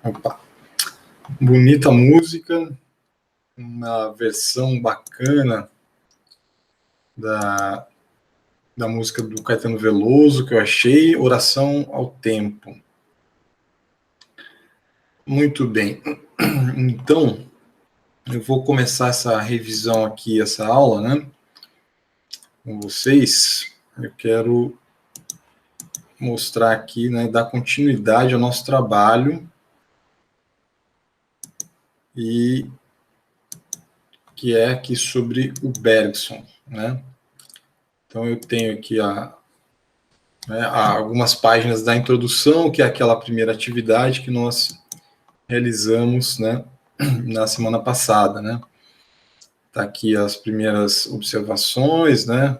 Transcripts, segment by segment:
Opa. Bonita música, uma versão bacana da música do Caetano Veloso, que eu achei, Oração ao Tempo. Muito bem. Então, eu vou começar essa revisão aqui, essa aula, né, com vocês. Eu quero mostrar aqui, né, dar continuidade ao nosso trabalho e que é aqui sobre o Bergson, né? Então eu tenho aqui algumas páginas da introdução, que é aquela primeira atividade que nós realizamos, né, na semana passada, né? Tá aqui as primeiras observações, né?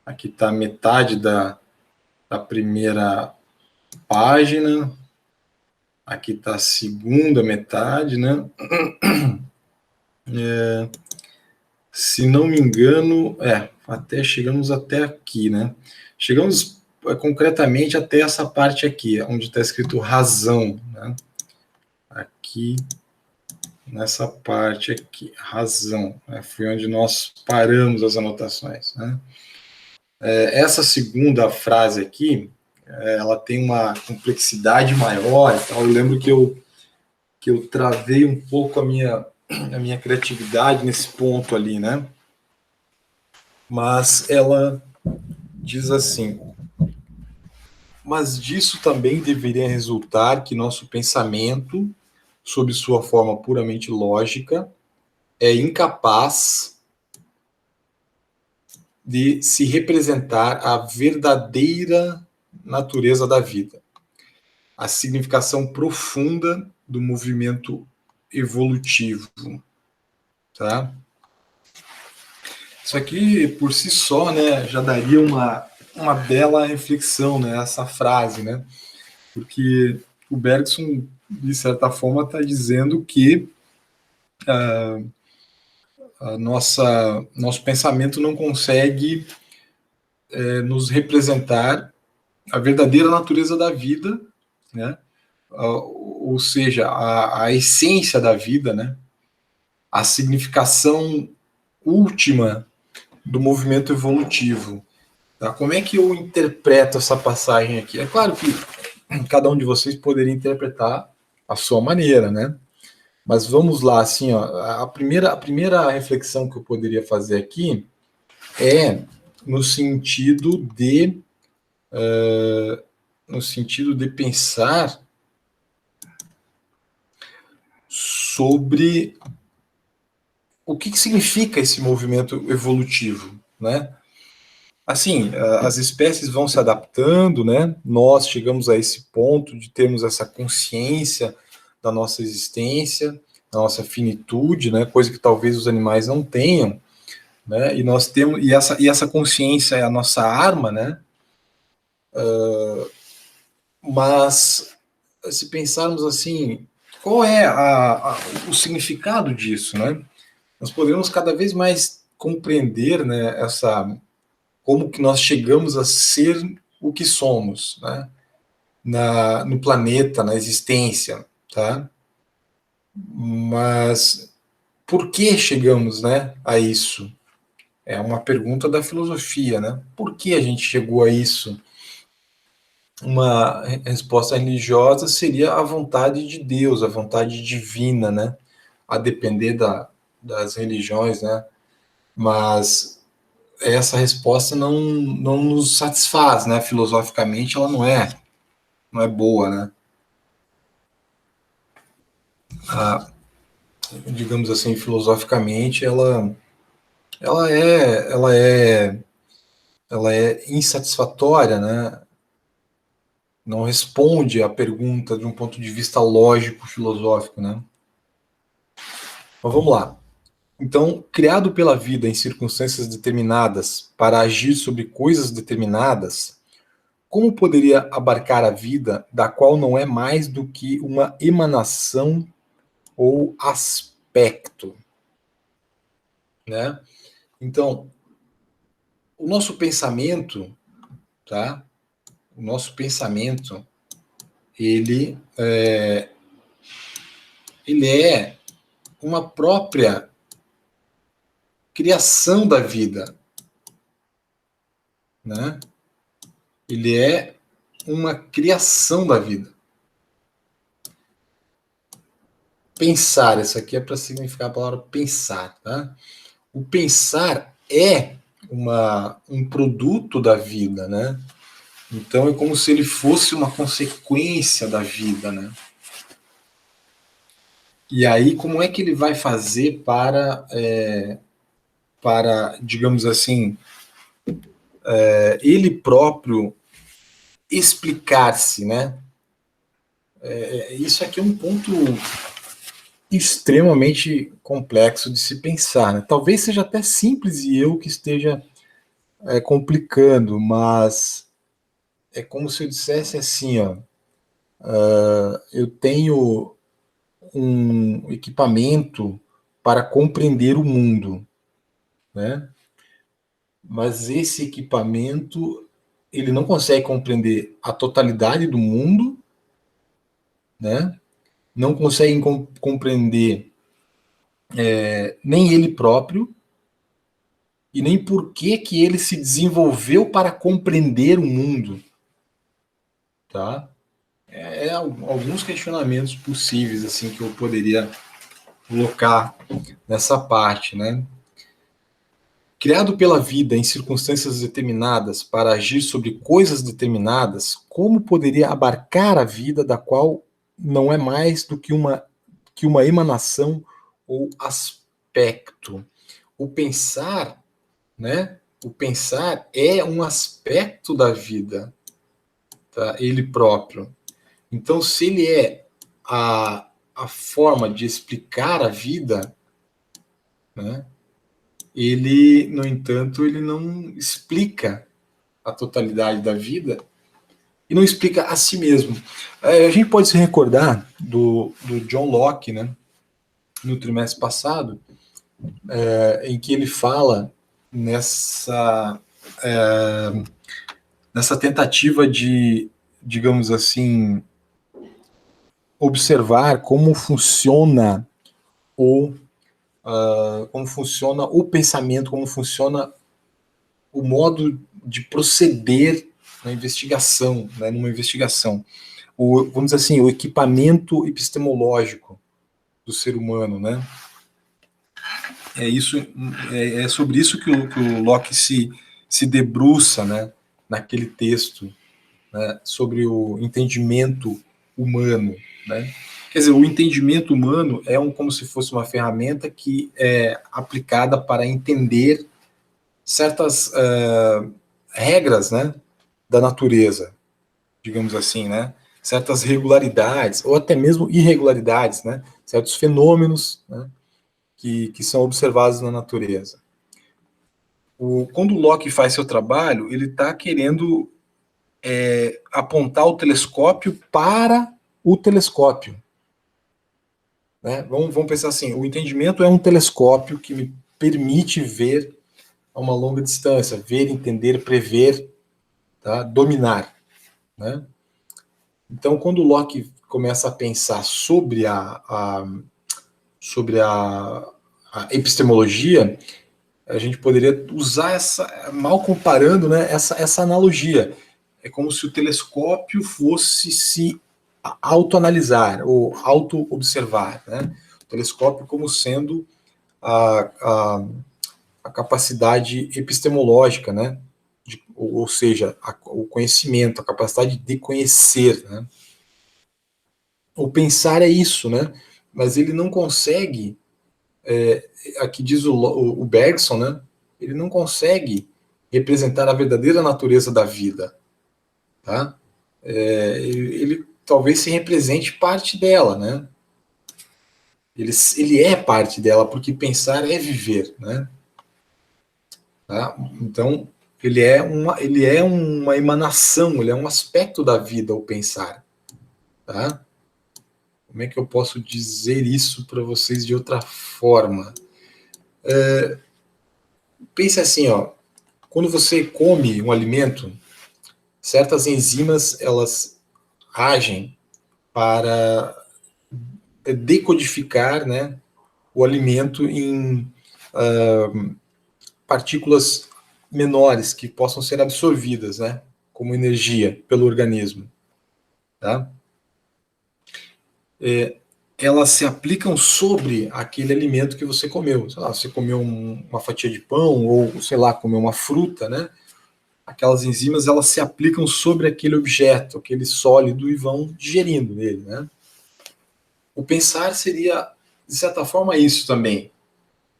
Aqui está metade da primeira página. Aqui está a segunda metade, né? Se não me engano, chegamos até aqui, né? Chegamos concretamente até essa parte aqui, onde está escrito razão, né? Aqui, nessa parte aqui, razão, né? Foi onde nós paramos as anotações, né? Essa segunda frase aqui, ela tem uma complexidade maior, então eu lembro que eu travei um pouco a minha criatividade nesse ponto ali, né? Mas ela diz assim: mas disso também deveria resultar que nosso pensamento, sob sua forma puramente lógica, é incapaz de se representar a verdadeira natureza da vida, a significação profunda do movimento evolutivo, tá? Isso aqui, por si só, né, já daria uma bela reflexão, né, essa frase, né? Porque o Bergson, de certa forma, está dizendo que nosso pensamento não consegue nos representar a verdadeira natureza da vida, né? Ou seja, a essência da vida, né? A significação última do movimento evolutivo. Tá? Como é que eu interpreto essa passagem aqui? É claro que cada um de vocês poderia interpretar a sua maneira, né? Mas vamos lá, assim, ó, a primeira reflexão que eu poderia fazer aqui é no sentido de pensar sobre o que significa esse movimento evolutivo, né? Assim, as espécies vão se adaptando, né? Nós chegamos a esse ponto de termos essa consciência da nossa existência, da nossa finitude, né? Coisa que talvez os animais não tenham, né? E nós temos e essa consciência é a nossa arma, né? Mas se pensarmos assim, qual é o significado disso, né? Nós podemos cada vez mais compreender, né, como que nós chegamos a ser o que somos, né, no planeta, na existência, tá? Mas por que chegamos, né, a isso? É uma pergunta da filosofia, né? Por que a gente chegou a isso? Uma resposta religiosa seria a vontade de Deus, a vontade divina, né? A depender das religiões, né? Mas essa resposta não nos satisfaz, né? Filosoficamente, ela não é boa, né? Digamos assim, filosoficamente, ela é insatisfatória, né? Não responde à pergunta de um ponto de vista lógico, filosófico, né? Mas vamos lá. Então, criado pela vida em circunstâncias determinadas para agir sobre coisas determinadas, como poderia abarcar a vida da qual não é mais do que uma emanação ou aspecto, né? Então, o nosso pensamento, tá? O nosso pensamento, ele ele é uma própria criação da vida, né? Ele é uma criação da vida. Pensar, isso aqui é para significar a palavra pensar, tá? O pensar é um produto da vida, né? Então é como se ele fosse uma consequência da vida, né? E aí, como é que ele vai fazer para digamos assim, ele próprio explicar-se, né? Isso aqui é um ponto extremamente complexo de se pensar, né? Talvez seja até simples e eu que esteja complicando, mas é como se eu dissesse assim, ó, eu tenho um equipamento para compreender o mundo, né? Mas esse equipamento ele não consegue compreender a totalidade do mundo, né? Não consegue compreender nem ele próprio e nem por que ele se desenvolveu para compreender o mundo, tá? Alguns questionamentos possíveis assim que eu poderia colocar nessa parte, né? Criado pela vida em circunstâncias determinadas para agir sobre coisas determinadas, como poderia abarcar a vida da qual não é mais do que uma emanação ou aspecto? O pensar, né? O pensar é um aspecto da vida, tá? Ele próprio. Então, se ele é a forma de explicar a vida, né? Ele, no entanto, ele não explica a totalidade da vida e não explica a si mesmo. A gente pode se recordar do John Locke, né, no trimestre passado, em que ele fala nessa, nessa tentativa de, digamos assim, observar como funciona o pensamento, como funciona o modo de proceder na investigação, né, numa investigação. Vamos dizer assim, o equipamento epistemológico do ser humano, né? É sobre isso que o Locke se debruça, né, naquele texto, né, sobre o entendimento humano, né? Quer dizer, o entendimento humano é como se fosse uma ferramenta que é aplicada para entender certas regras, né, da natureza, digamos assim, né? Certas regularidades, ou até mesmo irregularidades, né? Certos fenômenos, né? Que são observados na natureza. Quando o Locke faz seu trabalho, ele está querendo apontar o telescópio para o telescópio. Né? Vamos pensar assim, o entendimento é um telescópio que me permite ver a uma longa distância, ver, entender, prever, tá? Dominar. Né? Então, quando o Locke começa a pensar sobre a epistemologia, a gente poderia usar mal comparando, né, essa analogia. É como se o telescópio fosse se autoanalisar ou auto-observar. Né? O telescópio como sendo a, a, a capacidade epistemológica, né? Ou seja, o conhecimento, a capacidade de conhecer. Né? O pensar é isso, né? Mas ele não consegue, aqui diz o Bergson, né? Ele não consegue representar a verdadeira natureza da vida, tá? Ele talvez se represente parte dela, né? Ele é parte dela, porque pensar é viver, né? Tá? Então, ele é uma emanação, ele é um aspecto da vida, o pensar, tá? Como é que eu posso dizer isso para vocês de outra forma? Pense assim, ó, quando você come um alimento, certas enzimas elas agem para decodificar, né, o alimento em partículas menores que possam ser absorvidas, né, como energia pelo organismo, tá? Elas se aplicam sobre aquele alimento que você comeu. Sei lá, você comeu uma fatia de pão ou, sei lá, comeu uma fruta, né? Aquelas enzimas, elas se aplicam sobre aquele objeto, aquele sólido, e vão digerindo ele, né? O pensar seria, de certa forma, isso também,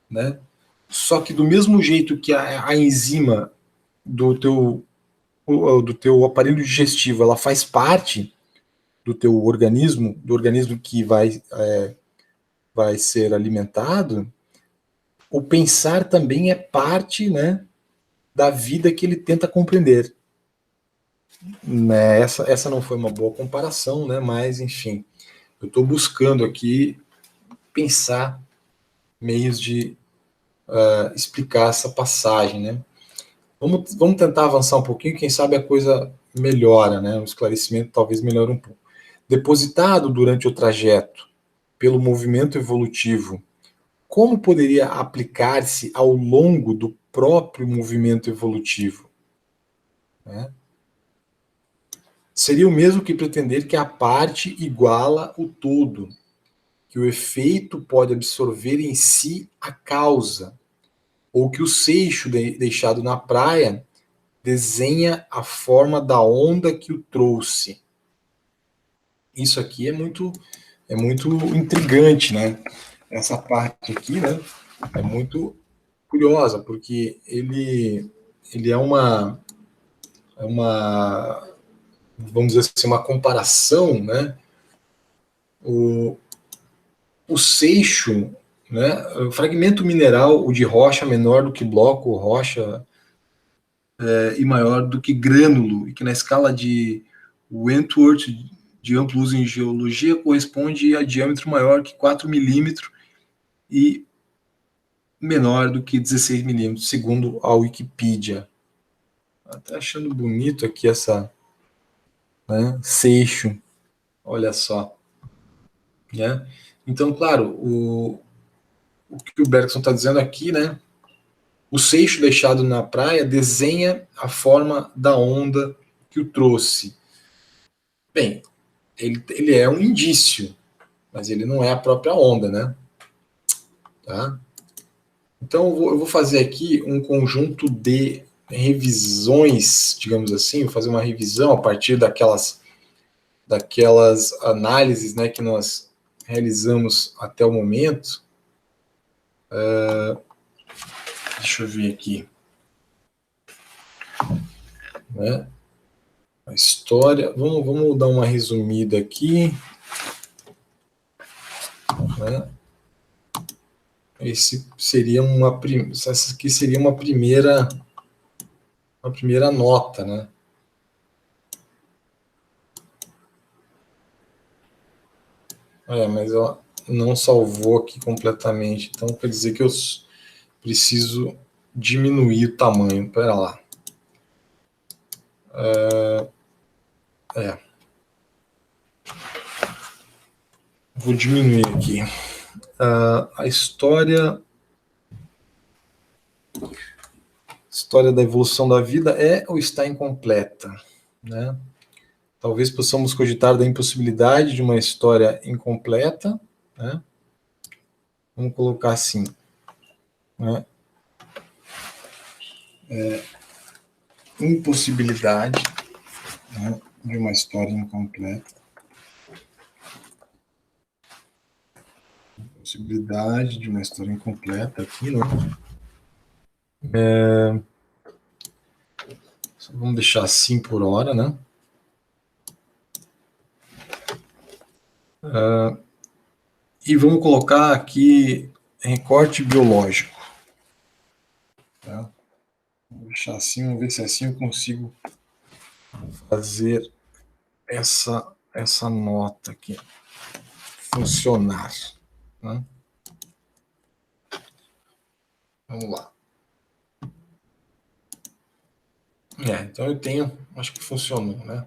né? Só que do mesmo jeito que a enzima do teu aparelho digestivo, ela faz parte do organismo que vai ser alimentado, o pensar também é parte, né, da vida que ele tenta compreender. Né, essa não foi uma boa comparação, né, mas, enfim, eu estou buscando aqui pensar meios de explicar essa passagem, né? Vamos tentar avançar um pouquinho, quem sabe a coisa melhora, né? O esclarecimento talvez melhore um pouco. Depositado durante o trajeto pelo movimento evolutivo, como poderia aplicar-se ao longo do próprio movimento evolutivo? Né? Seria o mesmo que pretender que a parte iguala o todo, que o efeito pode absorver em si a causa, ou que o seixo deixado na praia desenha a forma da onda que o trouxe. Isso aqui é muito intrigante, né? Essa parte aqui, né? É muito curiosa, porque ele é uma, vamos dizer assim, uma comparação, né? O, o seixo, né? O fragmento mineral, o de rocha menor do que bloco, rocha e maior do que grânulo, e que na escala de Wentworth de amplo uso em geologia corresponde a diâmetro maior que 4 milímetros e menor do que 16 milímetros, segundo a Wikipedia. Até achando bonito aqui essa, né, seixo, olha só. Né? Então, claro, o que o Bergson está dizendo aqui, né? O seixo deixado na praia desenha a forma da onda que o trouxe. Bem, ele é um indício, mas ele não é a própria onda, né? Tá? Então eu vou fazer aqui um conjunto de revisões, digamos assim, vou fazer uma revisão a partir daquelas análises, né, que nós realizamos até o momento. Deixa eu ver aqui. Né? A história. Vamos dar uma resumida aqui. Né? Essa aqui seria uma primeira nota, né? Mas ela não salvou aqui completamente, então quer dizer que eu preciso diminuir o tamanho. Espera lá. Vou diminuir aqui. A história da evolução da vida é ou está incompleta, né? Talvez possamos cogitar da impossibilidade de uma história incompleta, né? Vamos colocar assim, né? Impossibilidade, né, de uma história incompleta. Possibilidade de uma história incompleta aqui, né? Vamos deixar assim por hora, né? E vamos colocar aqui recorte biológico. Tá? Vou deixar assim, vamos ver se assim eu consigo fazer essa nota aqui funcionar. Né? Vamos lá. Então eu tenho, acho que funcionou, né?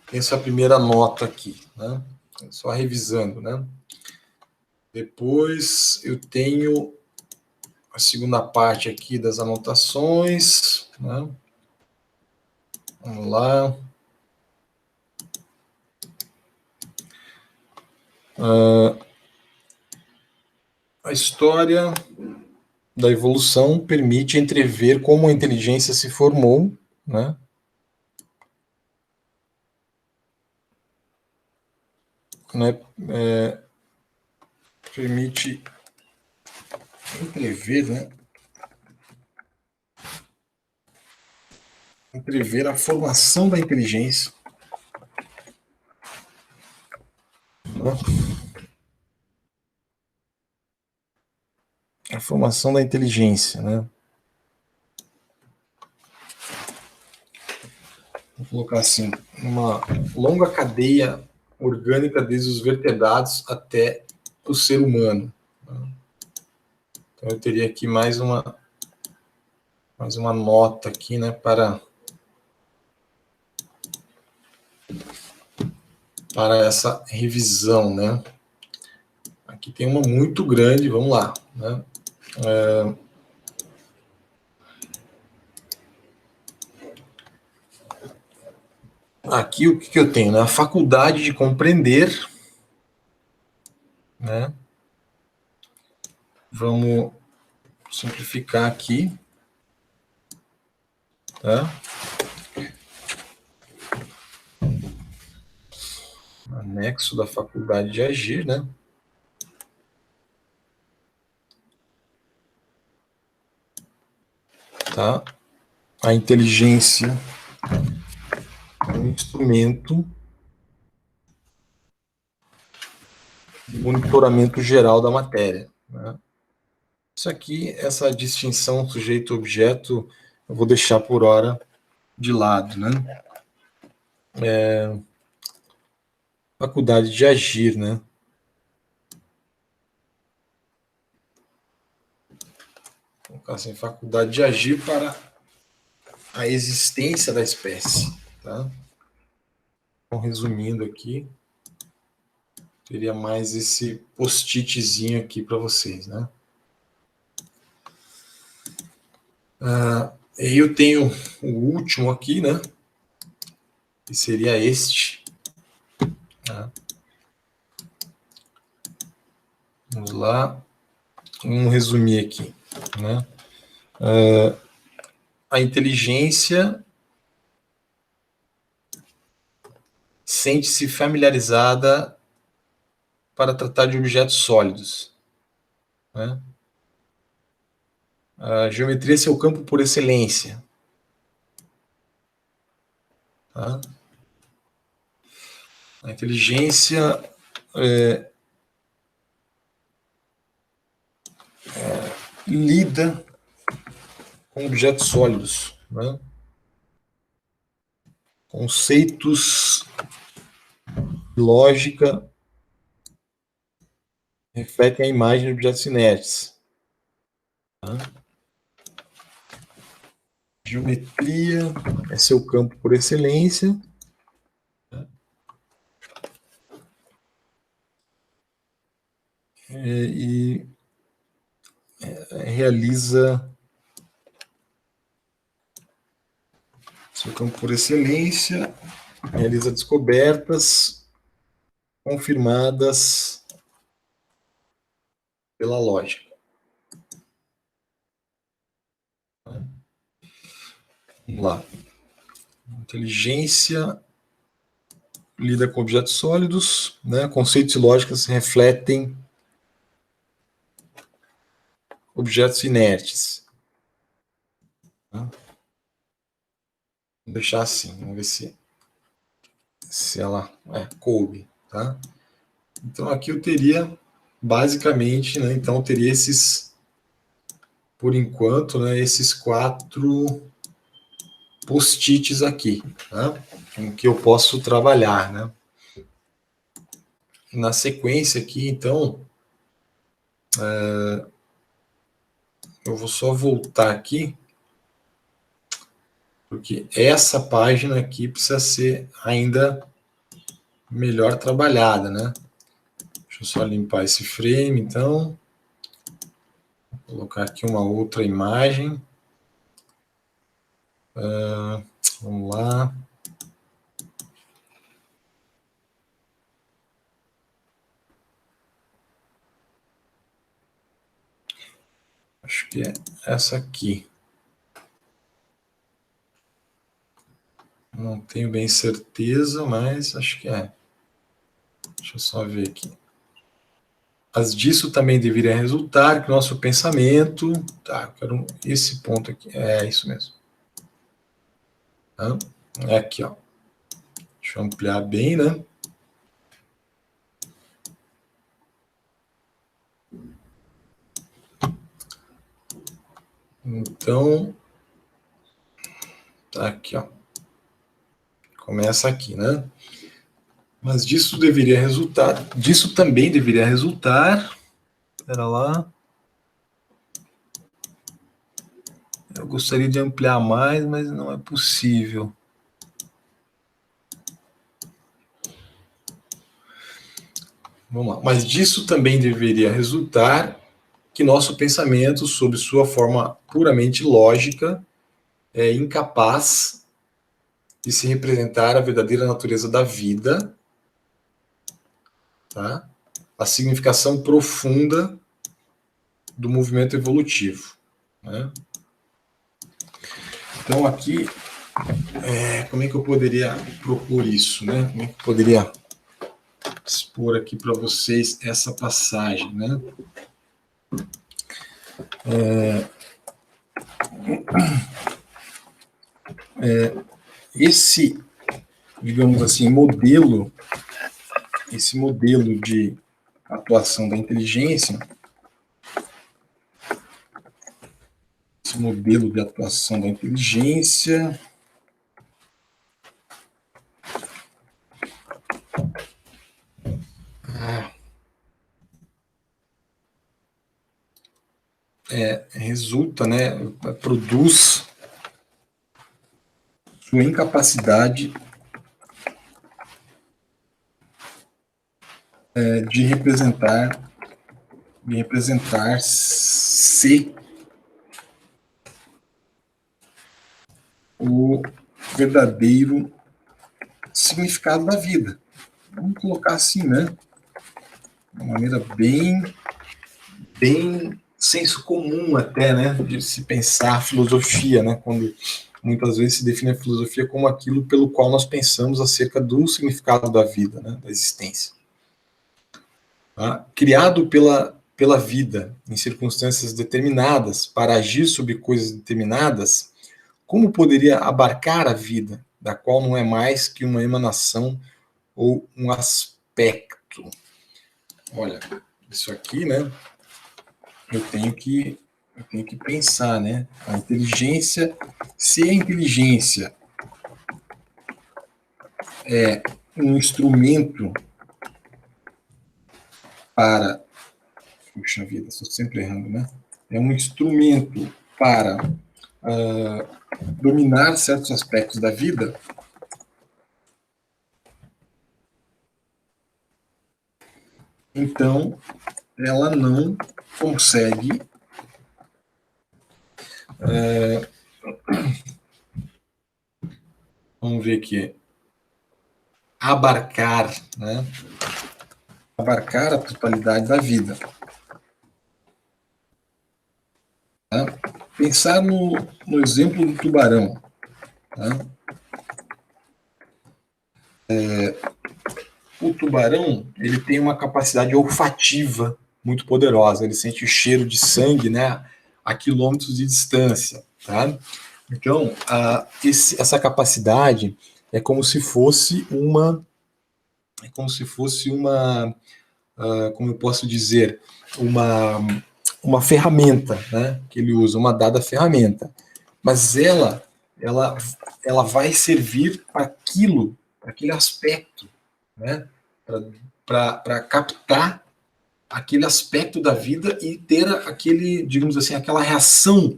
Tem essa primeira nota aqui, né? Só revisando, né? Depois eu tenho a segunda parte aqui das anotações, né? Vamos lá. A história da evolução permite entrever como a inteligência se formou, né? Permite entrever, né? Entrever a formação da inteligência. A formação da inteligência, né? Vou colocar assim, uma longa cadeia orgânica desde os vertebrados até o ser humano. Então eu teria aqui mais uma nota aqui, né, para essa revisão, né? Aqui tem uma muito grande, vamos lá, né? Aqui o que eu tenho, né? A faculdade de compreender, né? Vamos simplificar aqui, tá? Anexo da faculdade de agir, né? Tá? A inteligência é um instrumento de monitoramento geral da matéria, né? Isso aqui, essa distinção sujeito-objeto, eu vou deixar por hora de lado, né? Faculdade de agir, né? Vou colocar assim, faculdade de agir para a existência da espécie, tá? Então, resumindo aqui, teria mais esse post-itzinho aqui para vocês, né? E eu tenho o último aqui, né? Que seria este. Tá? Vamos lá. Vamos resumir aqui, né? A inteligência sente-se familiarizada para tratar de objetos sólidos, né? A geometria é seu campo por excelência. Tá? A inteligência lida com objetos sólidos, né? Conceitos de lógica refletem a imagem de objetos inertes. Tá? Geometria é seu campo por excelência. E realiza seu campo por excelência, realiza descobertas confirmadas pela lógica. Vamos lá. Inteligência lida com objetos sólidos, né? Conceitos e lógicas refletem objetos inertes. Tá? Vou deixar assim, vamos ver se ela coube, tá? Então aqui eu teria basicamente, né? Então eu teria esses, por enquanto, né? Esses 4 post-its aqui, tá? Em que eu posso trabalhar, né? Na sequência aqui, então, eu vou só voltar aqui, porque essa página aqui precisa ser ainda melhor trabalhada, né? Deixa eu só limpar esse frame, então. Vou colocar aqui uma outra imagem. Vamos lá. Acho que é essa aqui. Não tenho bem certeza, mas acho que é. Deixa eu só ver aqui. Mas disso também deveria resultar que nosso pensamento... Tá, eu quero esse ponto aqui. É isso mesmo. Tá? É aqui, ó. Deixa eu ampliar bem, né? Então, tá aqui, ó. Começa aqui, né? Mas disso deveria resultar... Disso também deveria resultar... Espera lá. Eu gostaria de ampliar mais, mas não é possível. Vamos lá. Mas disso também deveria resultar que nosso pensamento, sob sua forma puramente lógica, é incapaz de se representar a verdadeira natureza da vida, tá? A significação profunda do movimento evolutivo, né? Então aqui, como é que eu poderia propor isso, né? Como é que eu poderia expor aqui para vocês essa passagem, né? Esse, digamos assim, esse modelo de atuação da inteligência, esse modelo de atuação da inteligência, resulta, né, produz sua incapacidade de representar-se o verdadeiro significado da vida. Vamos colocar assim, né? De uma maneira bem senso comum até, né? De se pensar a filosofia, né? Quando muitas vezes se define a filosofia como aquilo pelo qual nós pensamos acerca do significado da vida, né? Da existência. Tá? Criado pela vida em circunstâncias determinadas para agir sobre coisas determinadas, como poderia abarcar a vida, da qual não é mais que uma emanação ou um aspecto? Olha, isso aqui, né? Eu tenho que pensar, né? A inteligência, se a inteligência é um instrumento para... Puxa vida, estou sempre errando, né? É um instrumento para dominar certos aspectos da vida, então ela não consegue vamos ver aqui, abarcar, né? Abarcar a totalidade da vida. Tá? Pensar no exemplo do tubarão. Tá? O tubarão, ele tem uma capacidade olfativa muito poderosa. Ele sente o cheiro de sangue, né, a quilômetros de distância. Tá? Então, essa capacidade é como se fosse uma... como eu posso dizer, uma ferramenta, né, que ele usa, uma dada ferramenta. Mas ela vai servir para aquilo, para aquele aspecto, né, para captar aquele aspecto da vida e ter aquele, digamos assim, aquela reação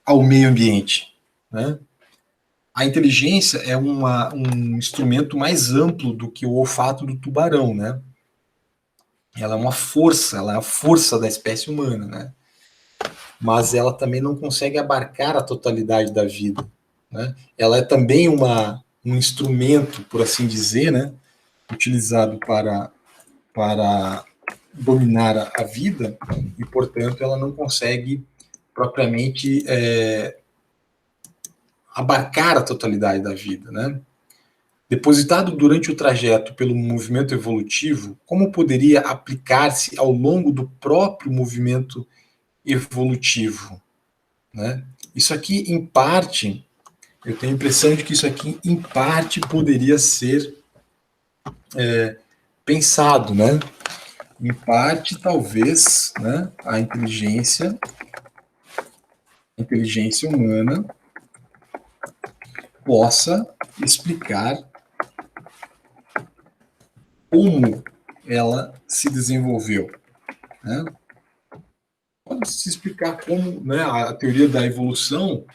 ao meio ambiente, né? a inteligência é um instrumento mais amplo do que o olfato do tubarão, né? Ela é uma força, ela é a força da espécie humana, né? Mas ela também não consegue abarcar a totalidade da vida, né? Ela é também um instrumento, por assim dizer, né? Utilizado para dominar a vida e, portanto, ela não consegue propriamente abarcar a totalidade da vida, né? Depositado durante o trajeto pelo movimento evolutivo, como poderia aplicar-se ao longo do próprio movimento evolutivo, né? Isso aqui, em parte, eu tenho a impressão de que isso aqui, em parte, poderia ser pensado, né? Em parte, talvez, né, a inteligência humana possa explicar como ela se desenvolveu, né? Pode se explicar como, né, a teoria da evolução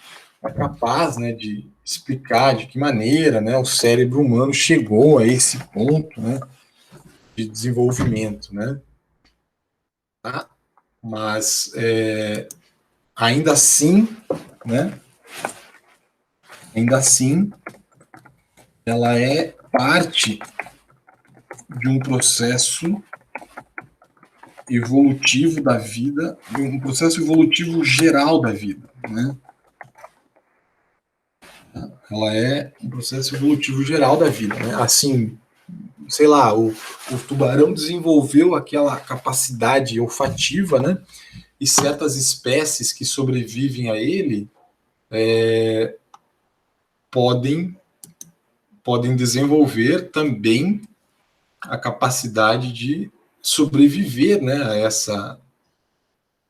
é capaz, né, de explicar de que maneira, né, o cérebro humano chegou a esse ponto, né, de desenvolvimento, né? Tá? Mas ainda assim, né, ainda assim, ela é parte de um processo evolutivo da vida, de um processo evolutivo geral da vida, né? Ela é um processo evolutivo geral da vida, né? Assim, sei lá, o tubarão desenvolveu aquela capacidade olfativa, né? E certas espécies que sobrevivem a ele podem desenvolver também a capacidade de sobreviver, né,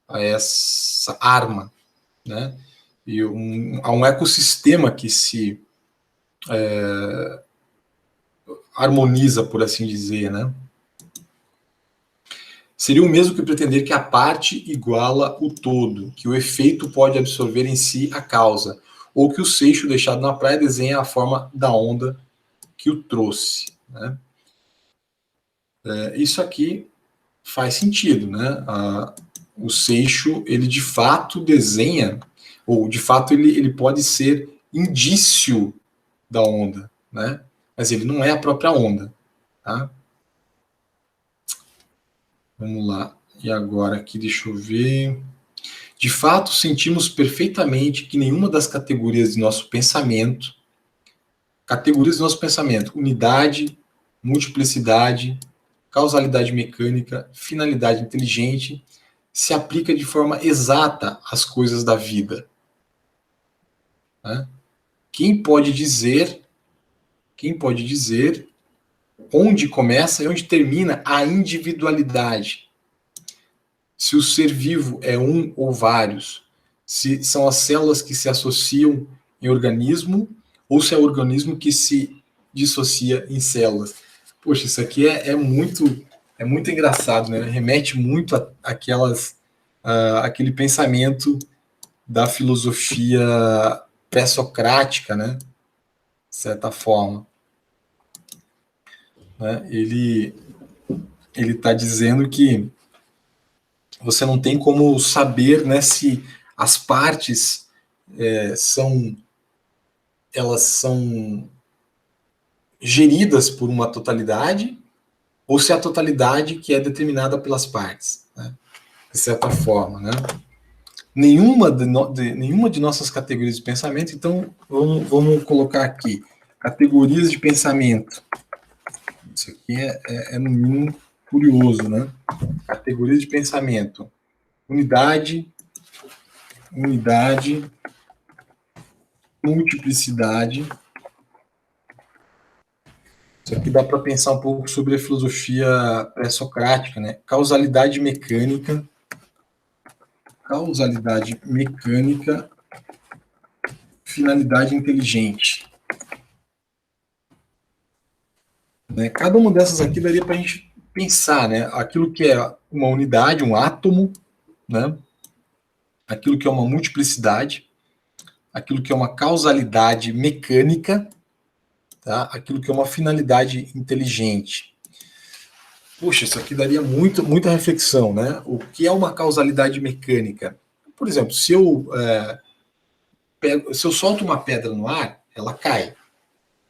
a essa arma, né? E a um ecossistema que se harmoniza, por assim dizer, né? Seria o mesmo que pretender que a parte iguala o todo, que o efeito pode absorver em si a causa, ou que o seixo deixado na praia desenha a forma da onda que o trouxe, né? Isso aqui faz sentido, né? O seixo, ele de fato desenha, ou de fato ele pode ser indício da onda, né? Mas ele não é a própria onda, tá? Vamos lá. E agora aqui, deixa eu ver. De fato, sentimos perfeitamente que nenhuma das categorias do nosso pensamento, unidade, multiplicidade, causalidade mecânica, finalidade inteligente, se aplica de forma exata às coisas da vida. Né? Quem pode dizer onde começa e onde termina a individualidade? Se o ser vivo é um ou vários, se são as células que se associam em organismo ou se é o organismo que se dissocia em células. Poxa, isso aqui é muito engraçado, né? Remete muito aquele pensamento da filosofia pré-socrática, né? De certa forma, né? Ele está dizendo que você não tem como saber, né, se as partes elas são geridas por uma totalidade ou se é a totalidade que é determinada pelas partes, né, de certa forma, né? Nenhuma de nossas categorias de pensamento, então vamos colocar aqui categorias de pensamento. Isso aqui é no mínimo curioso, né? Categorias de pensamento: unidade, multiplicidade. Isso aqui dá para pensar um pouco sobre a filosofia pré-socrática, né? Causalidade mecânica, finalidade inteligente. Né? Cada uma dessas aqui daria para a gente pensar, né? Aquilo que é uma unidade, um átomo, né? Aquilo que é uma multiplicidade, aquilo que é uma causalidade mecânica, tá? Aquilo que é uma finalidade inteligente. Puxa, isso aqui daria muita reflexão, né? O que é uma causalidade mecânica? Por exemplo, se eu solto uma pedra no ar, ela cai,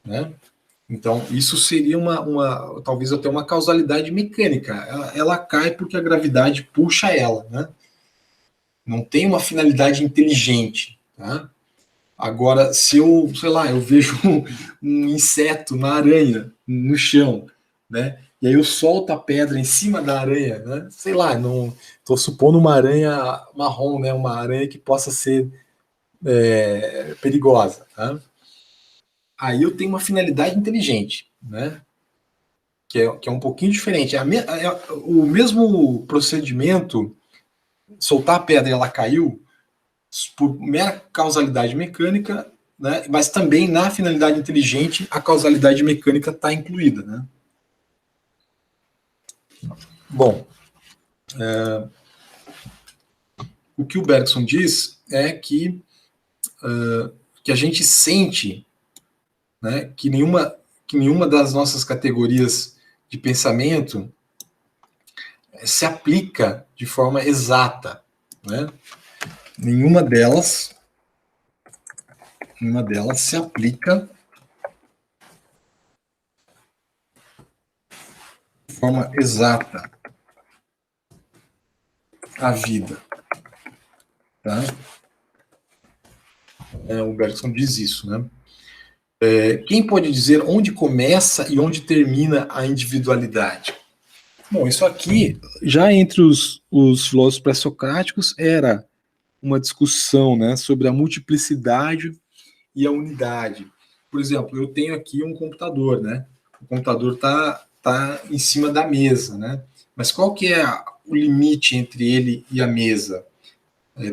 né? Então, isso seria talvez até uma causalidade mecânica. Ela cai porque a gravidade puxa ela, né? Não tem uma finalidade inteligente, tá? Agora, se eu, sei lá, eu vejo um inseto, uma aranha no chão, né? E aí eu solto a pedra em cima da aranha, né? Sei lá, não estou supondo uma aranha marrom, né? Uma aranha que possa ser perigosa, tá? Aí eu tenho uma finalidade inteligente, né? Que é um pouquinho diferente. O mesmo procedimento, soltar a pedra e ela caiu, por mera causalidade mecânica, né? Mas também na finalidade inteligente a causalidade mecânica está incluída, né? Bom, o que o Bergson diz é que a gente sente, né, que nenhuma das nossas categorias de pensamento se aplica de forma exata, né? Nenhuma delas se aplica de forma exata à vida, tá? O Bergson diz isso, né? Quem pode dizer onde começa e onde termina a individualidade? Bom, isso aqui, já entre os filósofos pré-socráticos, era uma discussão, né, sobre a multiplicidade e a unidade. Por exemplo, eu tenho aqui um computador, né? O computador tá em cima da mesa, né? Mas qual que é o limite entre ele e a mesa?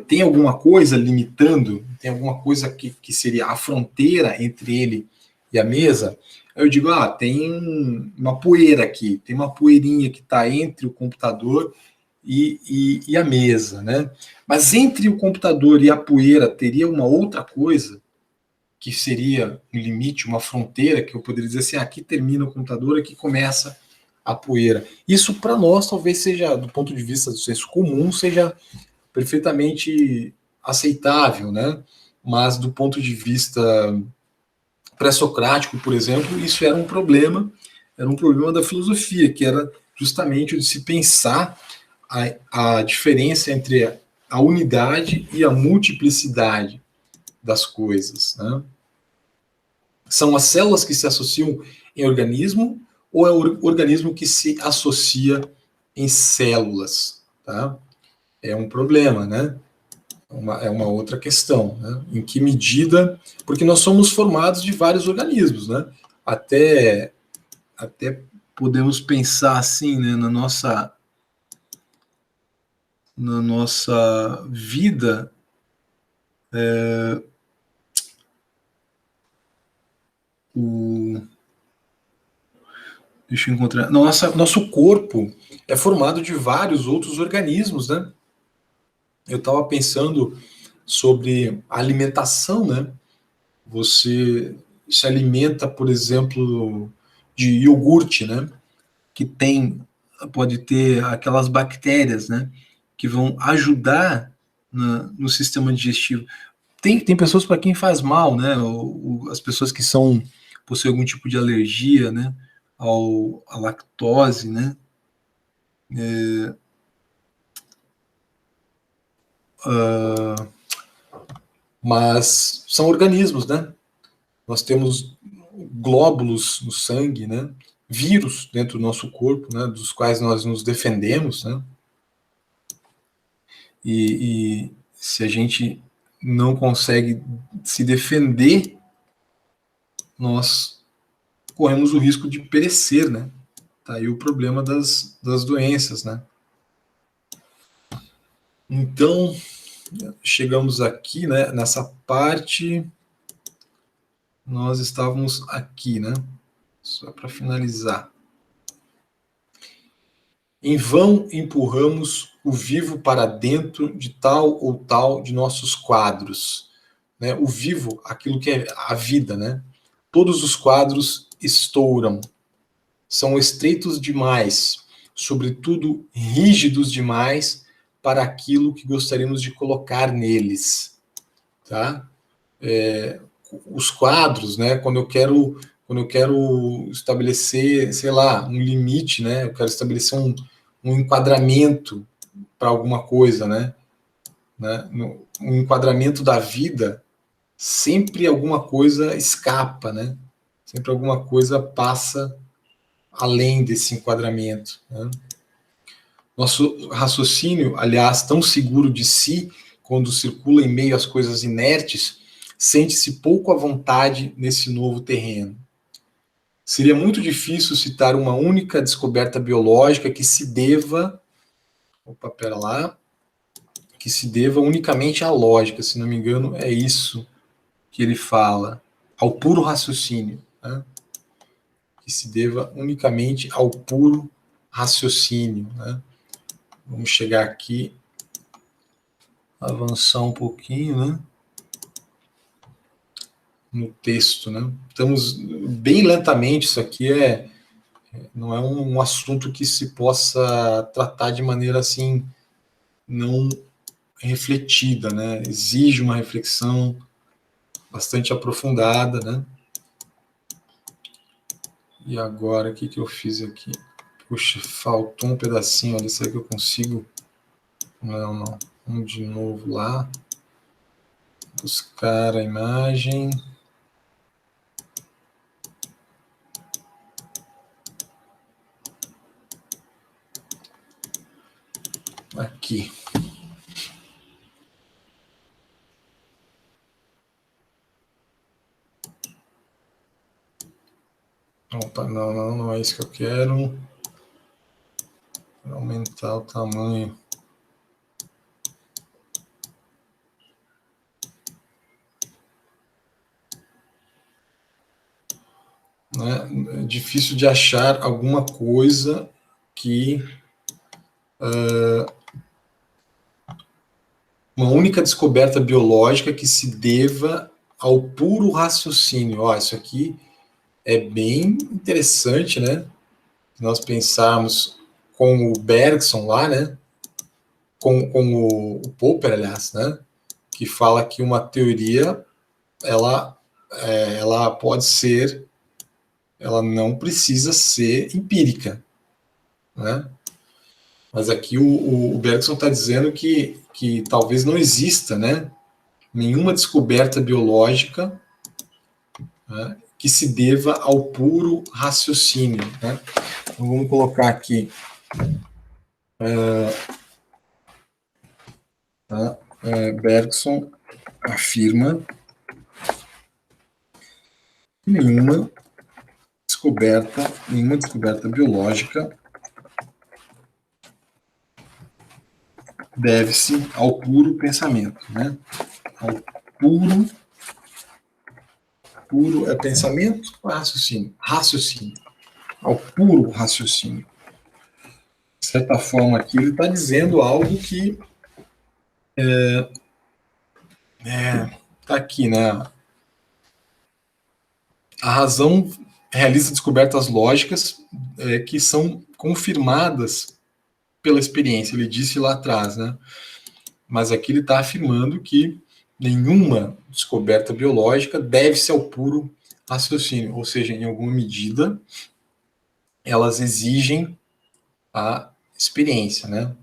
Tem alguma coisa limitando? Tem alguma coisa que seria a fronteira entre ele e a mesa? Eu digo, tem uma poeira aqui, tem uma poeirinha que está entre o computador e a mesa, né? Mas entre o computador e a poeira teria uma outra coisa que seria um limite, uma fronteira, que eu poderia dizer assim, aqui termina o computador, aqui começa a poeira. Isso para nós talvez seja, do ponto de vista do senso comum, seja perfeitamente aceitável, né? Mas do ponto de vista pré-socrático, por exemplo, isso era um problema da filosofia, que era justamente o de se pensar a diferença entre a unidade e a multiplicidade das coisas, né? São as células que se associam em organismo ou é o organismo que se associa em células, tá? É um problema, né? É uma outra questão, né? Em que medida, porque nós somos formados de vários organismos, né? Até, até podemos pensar assim, né? Na nossa vida, o, deixa eu encontrar, nosso corpo é formado de vários outros organismos, né? Eu estava pensando sobre a alimentação, né? Você se alimenta, por exemplo, de iogurte, né? Que pode ter aquelas bactérias, né? Que vão ajudar no sistema digestivo. Tem pessoas para quem faz mal, né? As pessoas que possuem algum tipo de alergia, né? À lactose, né? Mas são organismos, né? Nós temos glóbulos no sangue, né? Vírus dentro do nosso corpo, né? Dos quais nós nos defendemos, né? E se a gente não consegue se defender, nós corremos o risco de perecer, né? Tá aí o problema das doenças, né? Então, chegamos aqui, né? Nessa parte, nós estávamos aqui, né? Só para finalizar. Em vão empurramos o vivo para dentro de tal ou tal de nossos quadros. né? O vivo, aquilo que é a vida, né? Todos os quadros estouram, são estreitos demais, sobretudo rígidos demais para aquilo que gostaríamos de colocar neles, tá? Os quadros, né? Quando eu quero estabelecer, sei lá, um limite, né? Eu quero estabelecer um enquadramento para alguma coisa, né? Um enquadramento da vida, sempre alguma coisa escapa, né? Sempre alguma coisa passa além desse enquadramento, né? Nosso raciocínio, aliás, tão seguro de si, quando circula em meio às coisas inertes, sente-se pouco à vontade nesse novo terreno. Seria muito difícil citar uma única descoberta biológica que se deva, que se deva unicamente à lógica, se não me engano, é isso que ele fala, ao puro raciocínio, né? Que se deva unicamente ao puro raciocínio, né? Vamos chegar aqui, avançar um pouquinho, né? No texto, né? Estamos bem lentamente, isso aqui não é um assunto que se possa tratar de maneira assim, não refletida, né? Exige uma reflexão bastante aprofundada, né? E agora, o que eu fiz aqui? Puxa, faltou um pedacinho ali, será que eu consigo? Não. Vamos de novo lá. Buscar a imagem. Aqui. Opa, não é isso que eu quero. Vou aumentar o tamanho. Né? É difícil de achar alguma coisa que uma única descoberta biológica que se deva ao puro raciocínio. Ó, isso aqui é bem interessante, né? Nós pensarmos com o Bergson lá, né? Com o Popper, aliás, né? Que fala que uma teoria ela pode ser, ela não precisa ser empírica, né? Mas aqui o Bergson está dizendo que talvez não exista, né, nenhuma descoberta biológica, né, que se deva ao puro raciocínio, né? Então vamos colocar aqui tá? Bergson afirma que nenhuma descoberta biológica deve-se ao puro pensamento, né? Ao puro é pensamento ou é raciocínio? Raciocínio. Ao puro raciocínio. De certa forma, aqui ele está dizendo algo que está aqui, né? A razão realiza descobertas lógicas que são confirmadas pela experiência. Ele disse lá atrás, né? Mas aqui ele está afirmando que nenhuma descoberta biológica deve-se ao puro raciocínio, ou seja, em alguma medida, elas exigem a experiência, né?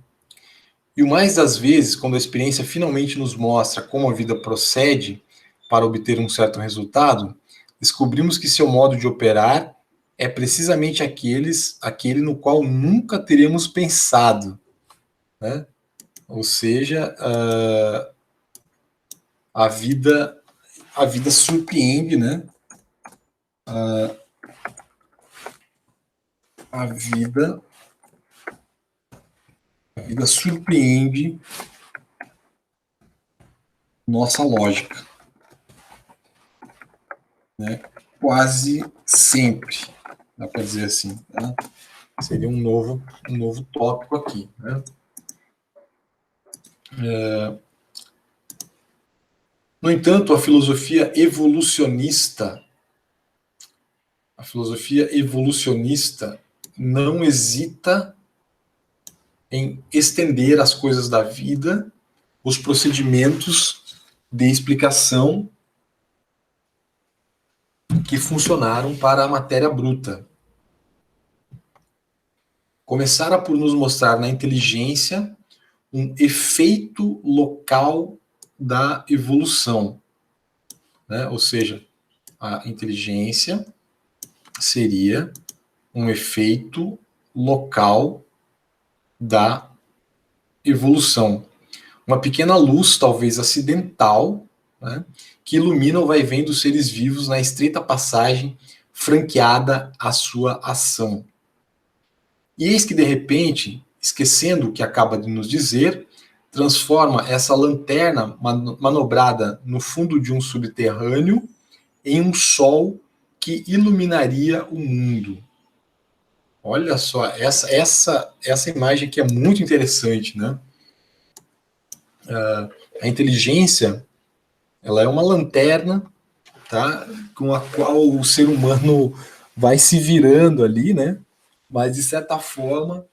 E o mais das vezes, quando a experiência finalmente nos mostra como a vida procede para obter um certo resultado, descobrimos que seu modo de operar é precisamente aquele no qual nunca teríamos pensado, né? Ou seja, a vida surpreende, né? A vida surpreende nossa lógica, né? Quase sempre, dá para dizer assim, né? Seria um novo tópico aqui, né? No entanto, a filosofia evolucionista não hesita em estender as coisas da vida, os procedimentos de explicação que funcionaram para a matéria bruta. Começara por nos mostrar na inteligência um efeito local da evolução, né? Ou seja, a inteligência seria um efeito local da evolução. Uma pequena luz, talvez acidental, né, que ilumina o vai-vem dos seres vivos na estreita passagem franqueada à sua ação. E eis que, de repente, esquecendo o que acaba de nos dizer, transforma essa lanterna manobrada no fundo de um subterrâneo em um sol que iluminaria o mundo. Olha só, essa imagem aqui é muito interessante, né? A inteligência, ela é uma lanterna, tá? Com a qual o ser humano vai se virando ali, né? Mas, de certa forma,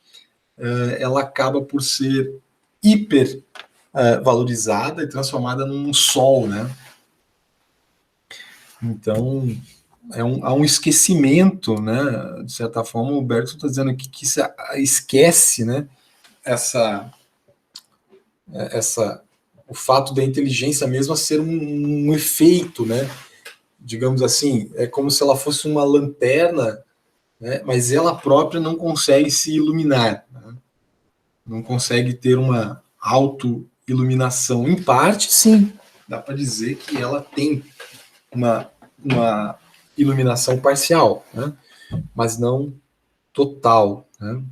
ela acaba por ser hiper valorizada e transformada num sol, né? Então, há um esquecimento, né? De certa forma, o Bergson está dizendo aqui que se esquece, né? O fato da inteligência mesmo ser um efeito, né? Digamos assim, é como se ela fosse uma lanterna, né? Mas ela própria não consegue se iluminar, né? Não consegue ter uma auto-iluminação. Em parte, sim, dá para dizer que ela tem uma iluminação parcial, né? Mas não total, né?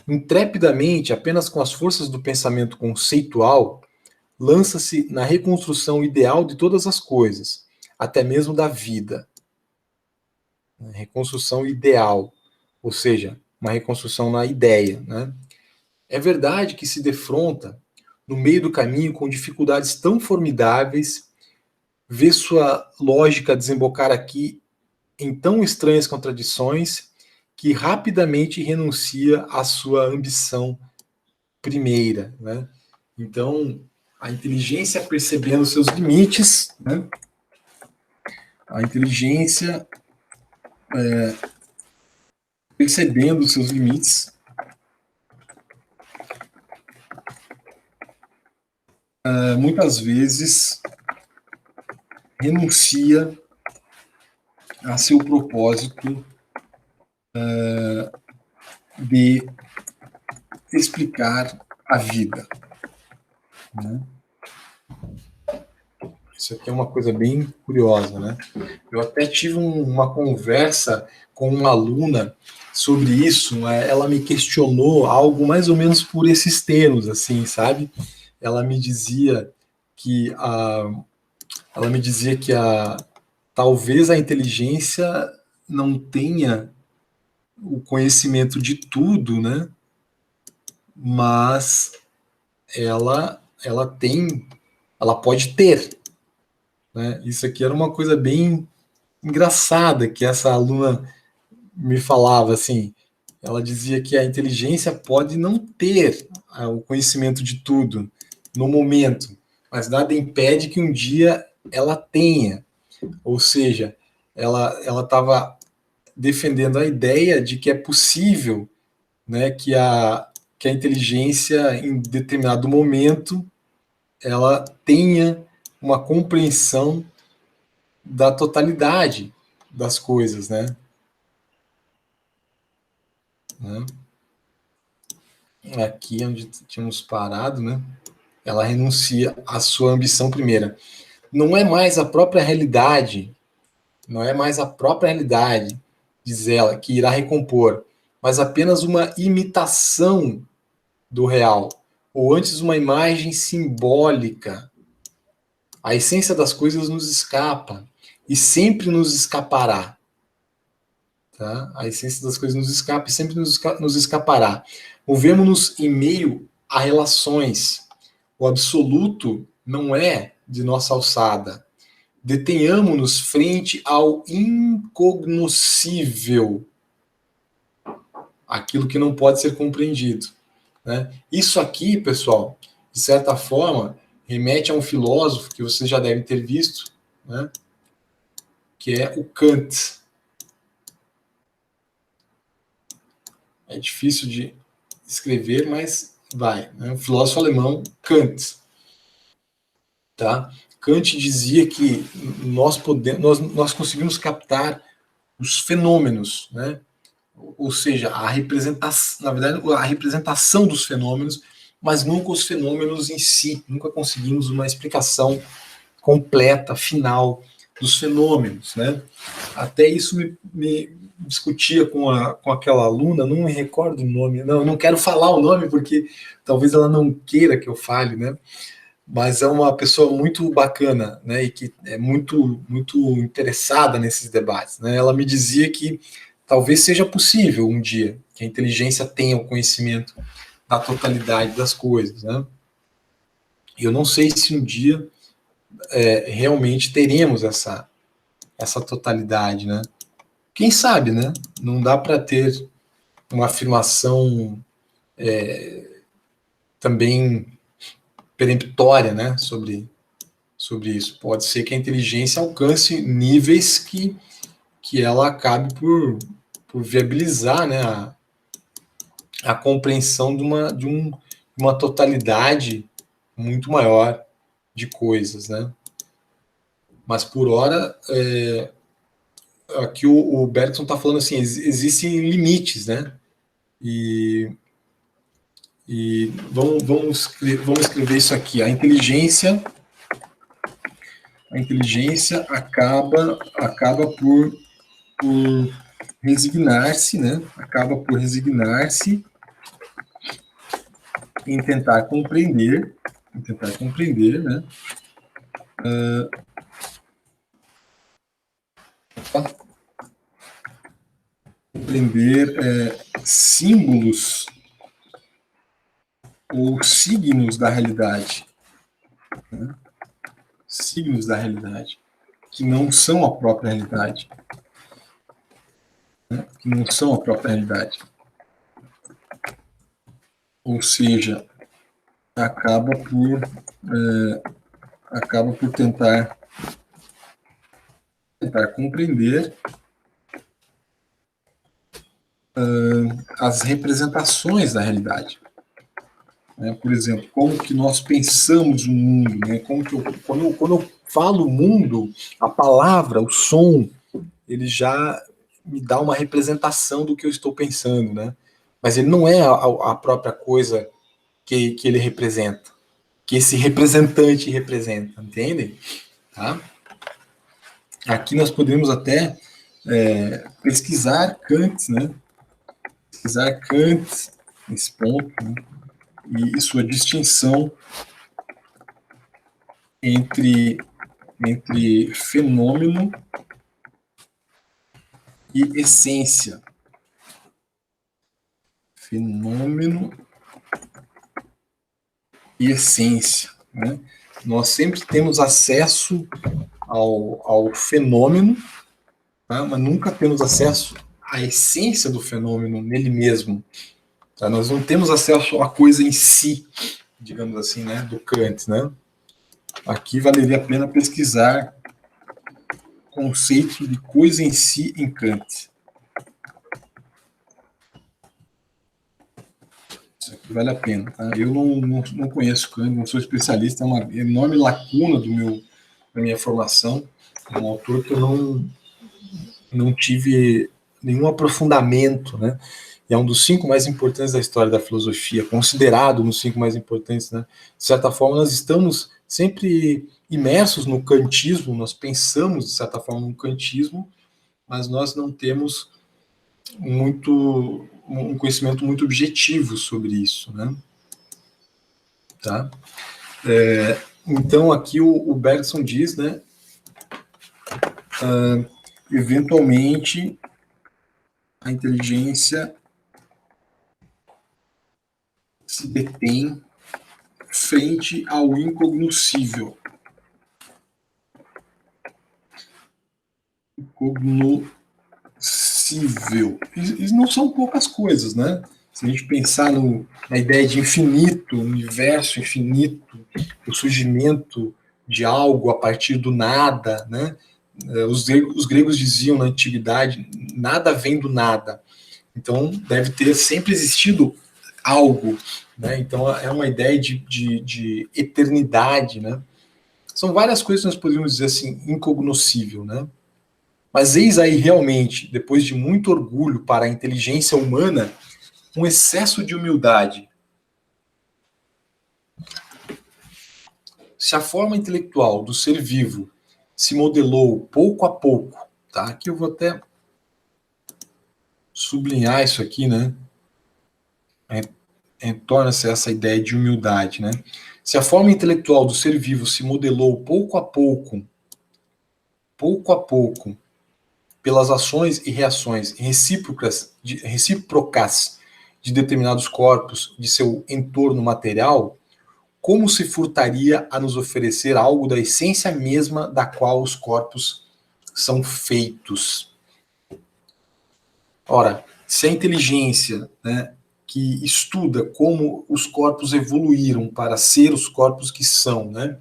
Intrepidamente, apenas com as forças do pensamento conceitual, lança-se na reconstrução ideal de todas as coisas, até mesmo da vida. Reconstrução ideal, ou seja, uma reconstrução na ideia, né? É verdade que se defronta no meio do caminho com dificuldades tão formidáveis, vê sua lógica desembocar aqui em tão estranhas contradições que rapidamente renuncia à sua ambição primeira, né? Então, a inteligência percebendo seus limites, né? A inteligência percebendo seus limites, muitas vezes renuncia a seu propósito de explicar a vida, né? Isso aqui é uma coisa bem curiosa, né? Eu até tive uma conversa com uma aluna sobre isso, ela me questionou algo mais ou menos por esses termos, assim, sabe? Ela me dizia que talvez a inteligência não tenha o conhecimento de tudo, né? Mas ela pode ter, né? Isso aqui era uma coisa bem engraçada que essa aluna me falava, assim. Ela dizia que a inteligência pode não ter o conhecimento de tudo no momento, mas nada impede que um dia ela tenha. Ou seja, ela estava defendendo a ideia de que é possível, né, que a inteligência, em determinado momento, ela tenha uma compreensão da totalidade das coisas, né? Aqui onde tínhamos parado, né? Ela renuncia à sua ambição primeira. Não é mais a própria realidade, não é mais a própria realidade, diz ela, que irá recompor, mas apenas uma imitação do real, ou antes uma imagem simbólica. A essência das coisas nos escapa e sempre nos escapará. Tá? A essência das coisas nos escapa e sempre nos escapará. Movemos-nos em meio a relações. O absoluto não é de nossa alçada. Detenhamo-nos frente ao incognoscível, aquilo que não pode ser compreendido, né? Isso aqui, pessoal, de certa forma, remete a um filósofo que vocês já devem ter visto, né? Que é o Kant. É difícil de escrever, mas vai. Né? O filósofo alemão Kant. Tá? Kant dizia que nós conseguimos captar os fenômenos, né? Ou seja, a representação, na verdade, a representação dos fenômenos, mas nunca os fenômenos em si, nunca conseguimos uma explicação completa, final dos fenômenos, né? Até isso me discutia com aquela aluna, não me recordo o nome, não quero falar o nome porque talvez ela não queira que eu fale, né? Mas é uma pessoa muito bacana, né? E que é muito interessada nesses debates, né? Ela me dizia que talvez seja possível um dia que a inteligência tenha o conhecimento da totalidade das coisas, né? Eu não sei se um dia realmente teremos essa totalidade, né? Quem sabe, né? Não dá para ter uma afirmação também peremptória, né? Sobre isso. Pode ser que a inteligência alcance níveis que ela acabe por viabilizar, né? A compreensão de uma totalidade muito maior de coisas, né? Mas por hora, aqui o Bergson está falando assim, existem limites, né? E vamos escrever isso aqui. A inteligência acaba por resignar-se, né? Acaba por resignar-se em tentar compreender, né? Compreender símbolos ou signos da realidade, né? Signos da realidade que não são a própria realidade, né? Que não são a própria realidade. Ou seja, acaba por tentar compreender as representações da realidade. Né? Por exemplo, como que nós pensamos o mundo, né? Quando eu falo mundo, a palavra, o som, ele já me dá uma representação do que eu estou pensando, né? Mas ele não é a própria coisa que ele representa, que esse representante representa, entendem? Tá? Aqui nós podemos até pesquisar Kant, né? Pesquisar Kant nesse ponto, né? E sua distinção entre fenômeno e essência. Fenômeno e essência, né? Nós sempre temos acesso ao fenômeno, tá? Mas nunca temos acesso à essência do fenômeno nele mesmo. Tá? Nós não temos acesso à coisa em si, digamos assim, né? Do Kant, né? Aqui valeria a pena pesquisar conceito de coisa em si em Kant. Isso aqui vale a pena. Tá? Eu não conheço Kant, não sou especialista, é uma enorme lacuna da minha formação. É um autor que eu não tive nenhum aprofundamento, né? E é um dos 5 mais importantes da história da filosofia, considerado um dos 5 mais importantes, né? De certa forma, nós estamos sempre imersos no kantismo, nós pensamos, de certa forma, no kantismo, mas nós não temos um conhecimento muito objetivo sobre isso, né? Tá? Então, aqui o Bergson diz, né? Eventualmente, a inteligência se detém frente ao incognoscível. cognoscível. E não são poucas coisas, né? Se a gente pensar na ideia de infinito, universo infinito, o surgimento de algo a partir do nada, né? Os gregos diziam na antiguidade, nada vem do nada. Então, deve ter sempre existido algo, né? Então, é uma ideia de eternidade, né? São várias coisas que nós poderíamos dizer assim, incognoscível, né? Mas eis aí realmente, depois de muito orgulho para a inteligência humana, um excesso de humildade. Se a forma intelectual do ser vivo se modelou pouco a pouco, tá? Aqui eu vou até sublinhar isso aqui, né? Torna-se essa ideia de humildade, né? Se a forma intelectual do ser vivo se modelou pouco a pouco, pelas ações e reações recíprocas de determinados corpos de seu entorno material, como se furtaria a nos oferecer algo da essência mesma da qual os corpos são feitos? Ora, se a inteligência, né, que estuda como os corpos evoluíram para ser os corpos que são, né?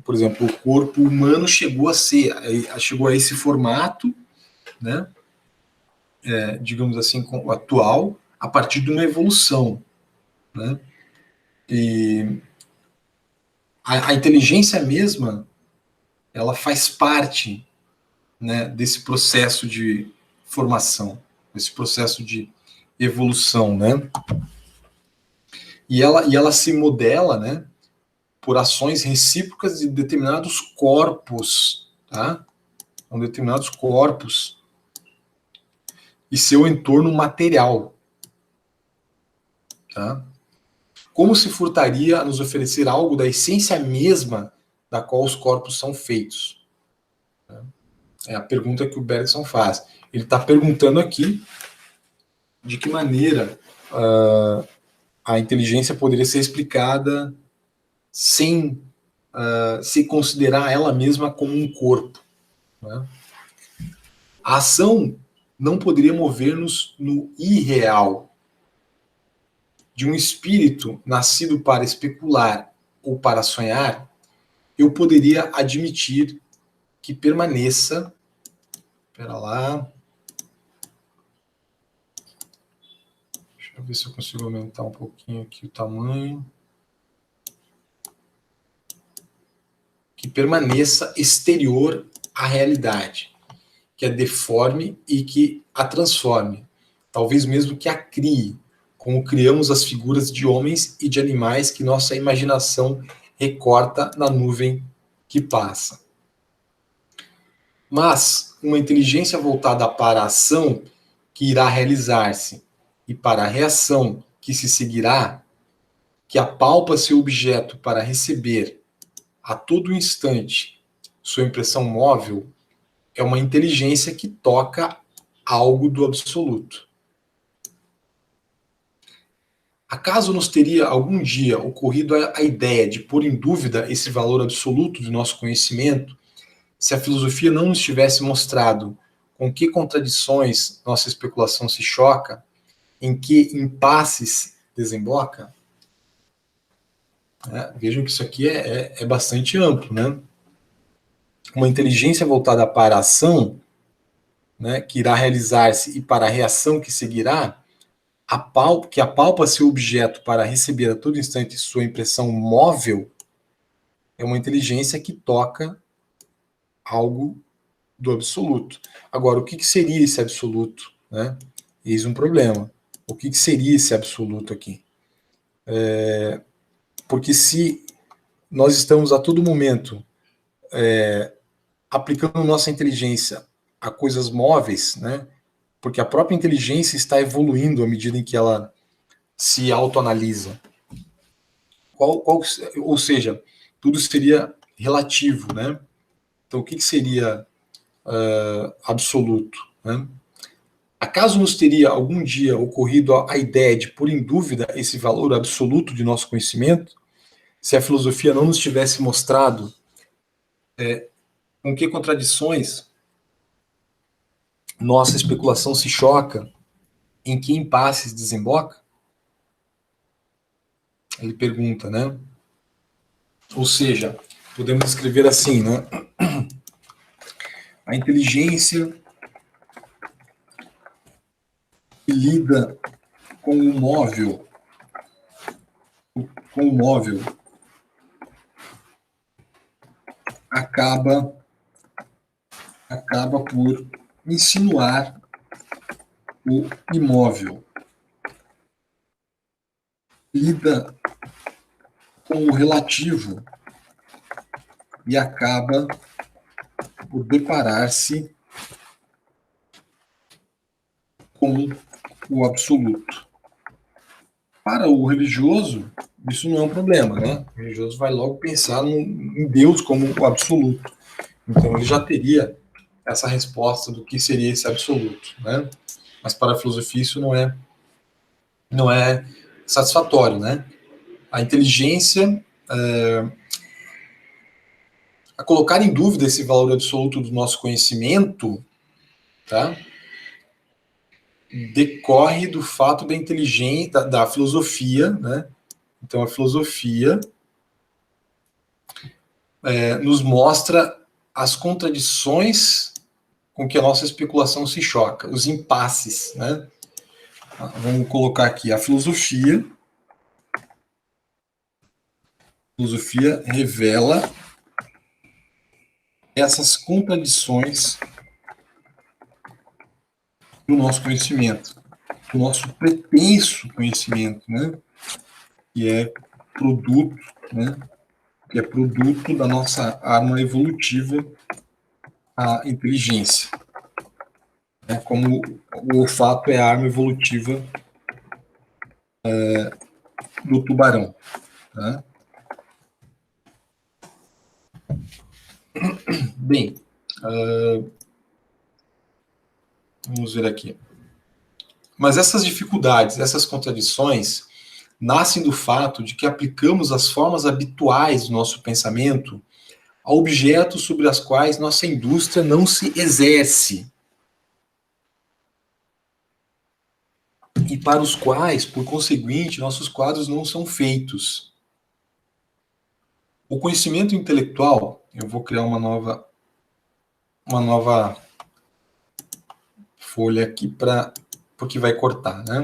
Por exemplo, o corpo humano chegou a esse formato, né? Digamos assim, atual, a partir de uma evolução, né? E a inteligência mesma, ela faz parte, né, desse processo de formação, desse processo de evolução, né? E ela se modela, né, por ações recíprocas de determinados corpos, tá? São determinados corpos e seu entorno material, tá? Como se furtaria a nos oferecer algo da essência mesma da qual os corpos são feitos? É a pergunta que o Bergson faz. Ele está perguntando aqui de que maneira a inteligência poderia ser explicada sem se considerar ela mesma como um corpo, né? A ação não poderia mover-nos no irreal. De um espírito nascido para especular ou para sonhar, eu poderia admitir que permaneça. Espera lá. Deixa eu ver se eu consigo aumentar um pouquinho aqui o tamanho. Que permaneça exterior à realidade, que a deforme e que a transforme, talvez mesmo que a crie, como criamos as figuras de homens e de animais que nossa imaginação recorta na nuvem que passa. Mas uma inteligência voltada para a ação que irá realizar-se e para a reação que se seguirá, que apalpa seu objeto para receber a todo instante sua impressão móvel, é uma inteligência que toca algo do absoluto. Acaso nos teria algum dia ocorrido a ideia de pôr em dúvida esse valor absoluto do nosso conhecimento, se a filosofia não nos tivesse mostrado com que contradições nossa especulação se choca, em que impasses desemboca? Vejam que isso aqui é bastante amplo, né? Uma inteligência voltada para a ação, né, que irá realizar-se e para a reação que seguirá, que apalpa seu objeto para receber a todo instante sua impressão móvel, é uma inteligência que toca algo do absoluto. Agora, o que seria esse absoluto, né? Eis um problema. O que seria esse absoluto aqui? Porque se nós estamos a todo momento aplicando nossa inteligência a coisas móveis, né? Porque a própria inteligência está evoluindo à medida em que ela se autoanalisa. Ou seja, tudo seria relativo, né? Então, o que seria absoluto, né? Acaso nos teria algum dia ocorrido a ideia de pôr em dúvida esse valor absoluto de nosso conhecimento, se a filosofia não nos tivesse mostrado com que contradições nossa especulação se choca, em que impasses desemboca? Ele pergunta, né? Ou seja, podemos escrever assim, né? A inteligência que lida com o móvel acaba por insinuar o imóvel. Lida com o relativo e acaba por deparar-se com o absoluto. Para o religioso, isso não é um problema, né? O religioso vai logo pensar em Deus como o absoluto. Então ele já teria essa resposta do que seria esse absoluto, né? Mas para a filosofia isso não é satisfatório, né? A inteligência, a colocar em dúvida esse valor absoluto do nosso conhecimento, tá? Decorre do fato da inteligência, da filosofia, né? Então a filosofia nos mostra as contradições com que a nossa especulação se choca, os impasses, né? Vamos colocar aqui a filosofia. A filosofia revela essas contradições do nosso conhecimento, do nosso pretenso conhecimento, né? Que é produto, né? Que é produto da nossa arma evolutiva, a inteligência. Né? Como o olfato é a arma evolutiva do tubarão. Tá? Bem, vamos ver aqui. Mas essas dificuldades, essas contradições, nascem do fato de que aplicamos as formas habituais do nosso pensamento a objetos sobre os quais nossa indústria não se exerce e para os quais, por conseguinte, nossos quadros não são feitos. O conhecimento intelectual, eu vou criar uma nova folha aqui porque vai cortar, né?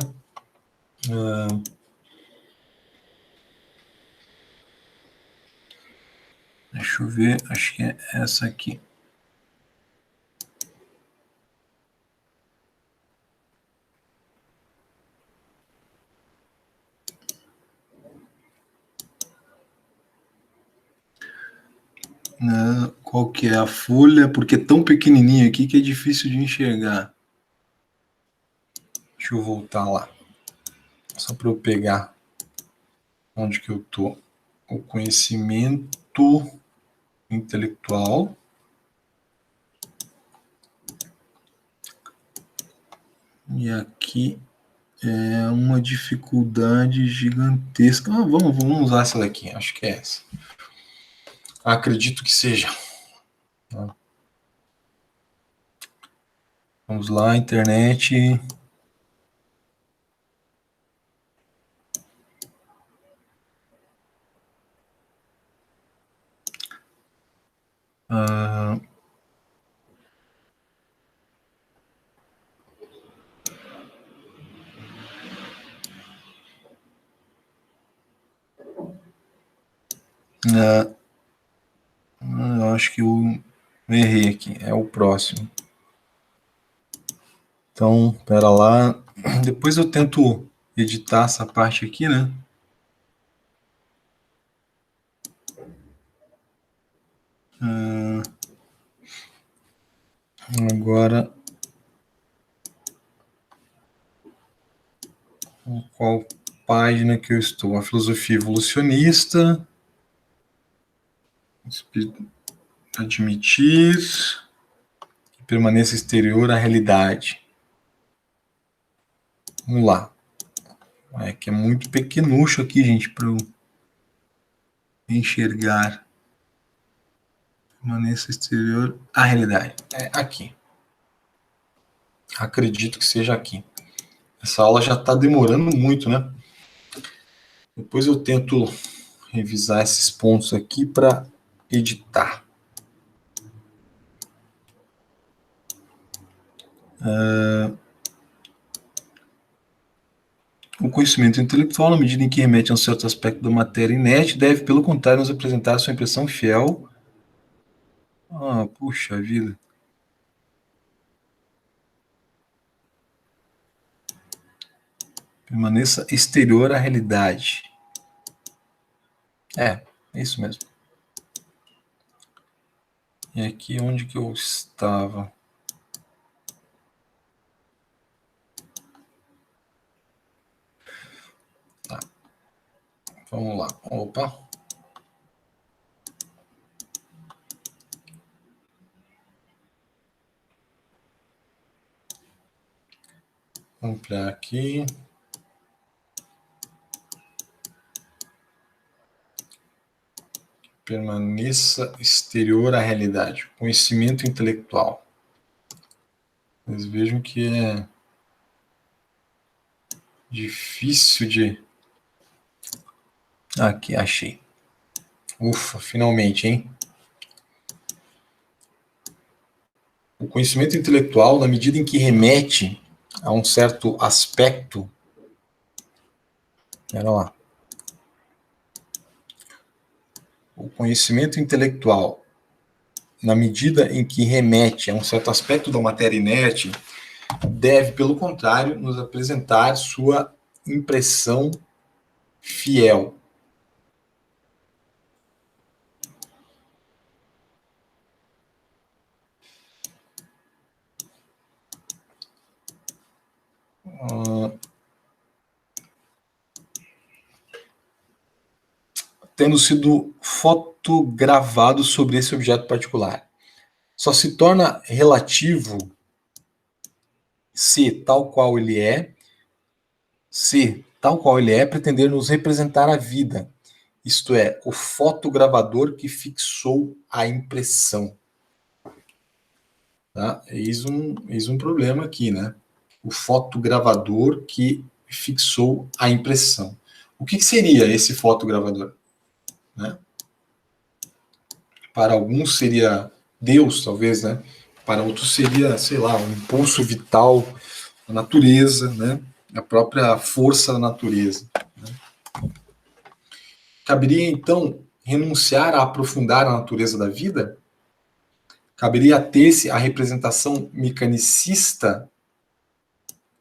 Deixa eu ver, acho que é essa aqui. Qual que é a folha? Porque é tão pequenininho aqui que é difícil de enxergar. Deixa eu voltar lá. Só para eu pegar onde que eu tô. O conhecimento intelectual. E aqui é uma dificuldade gigantesca. Vamos usar essa daqui. Acho que é essa. Acredito que seja. Vamos lá, internet. Eu acho que eu errei aqui. É o próximo. Então, pera lá. Depois eu tento editar essa parte aqui, né? Agora, qual página que eu estou? A filosofia evolucionista. Admitir que permaneça exterior à realidade. Vamos lá. É que é muito pequenucho aqui, gente, para eu enxergar. Permaneça exterior à realidade. É aqui. Acredito que seja aqui. Essa aula já está demorando muito, né? Depois eu tento revisar esses pontos aqui para editar. O conhecimento intelectual, na medida em que remete a um certo aspecto da matéria inerte, deve, pelo contrário, nos apresentar sua impressão fiel. Ah, puxa vida. Permaneça exterior à realidade. É isso mesmo. E aqui onde que eu estava? Tá. Vamos lá. Opa. Vamos ampliar aqui. Permaneça exterior à realidade. Conhecimento intelectual. Vocês vejam que é difícil de... Aqui, achei. Ufa, finalmente, hein? O conhecimento intelectual, na medida em que remete a um certo aspecto... Olha lá. O conhecimento intelectual, na medida em que remete a um certo aspecto da matéria inerte, deve, pelo contrário, nos apresentar sua impressão fiel. Tendo sido fotogravado sobre esse objeto particular. Só se torna relativo se, tal qual ele é, pretender nos representar a vida, isto é, o fotogravador que fixou a impressão. Tá? Eis um problema aqui, né? O fotogravador que fixou a impressão. O que seria esse fotogravador? Né? Para alguns seria Deus, talvez, né? Para outros seria, sei lá, um impulso vital da natureza, né? A própria força da natureza. Né? Caberia, então, renunciar a aprofundar a natureza da vida? Caberia ter-se a representação mecanicista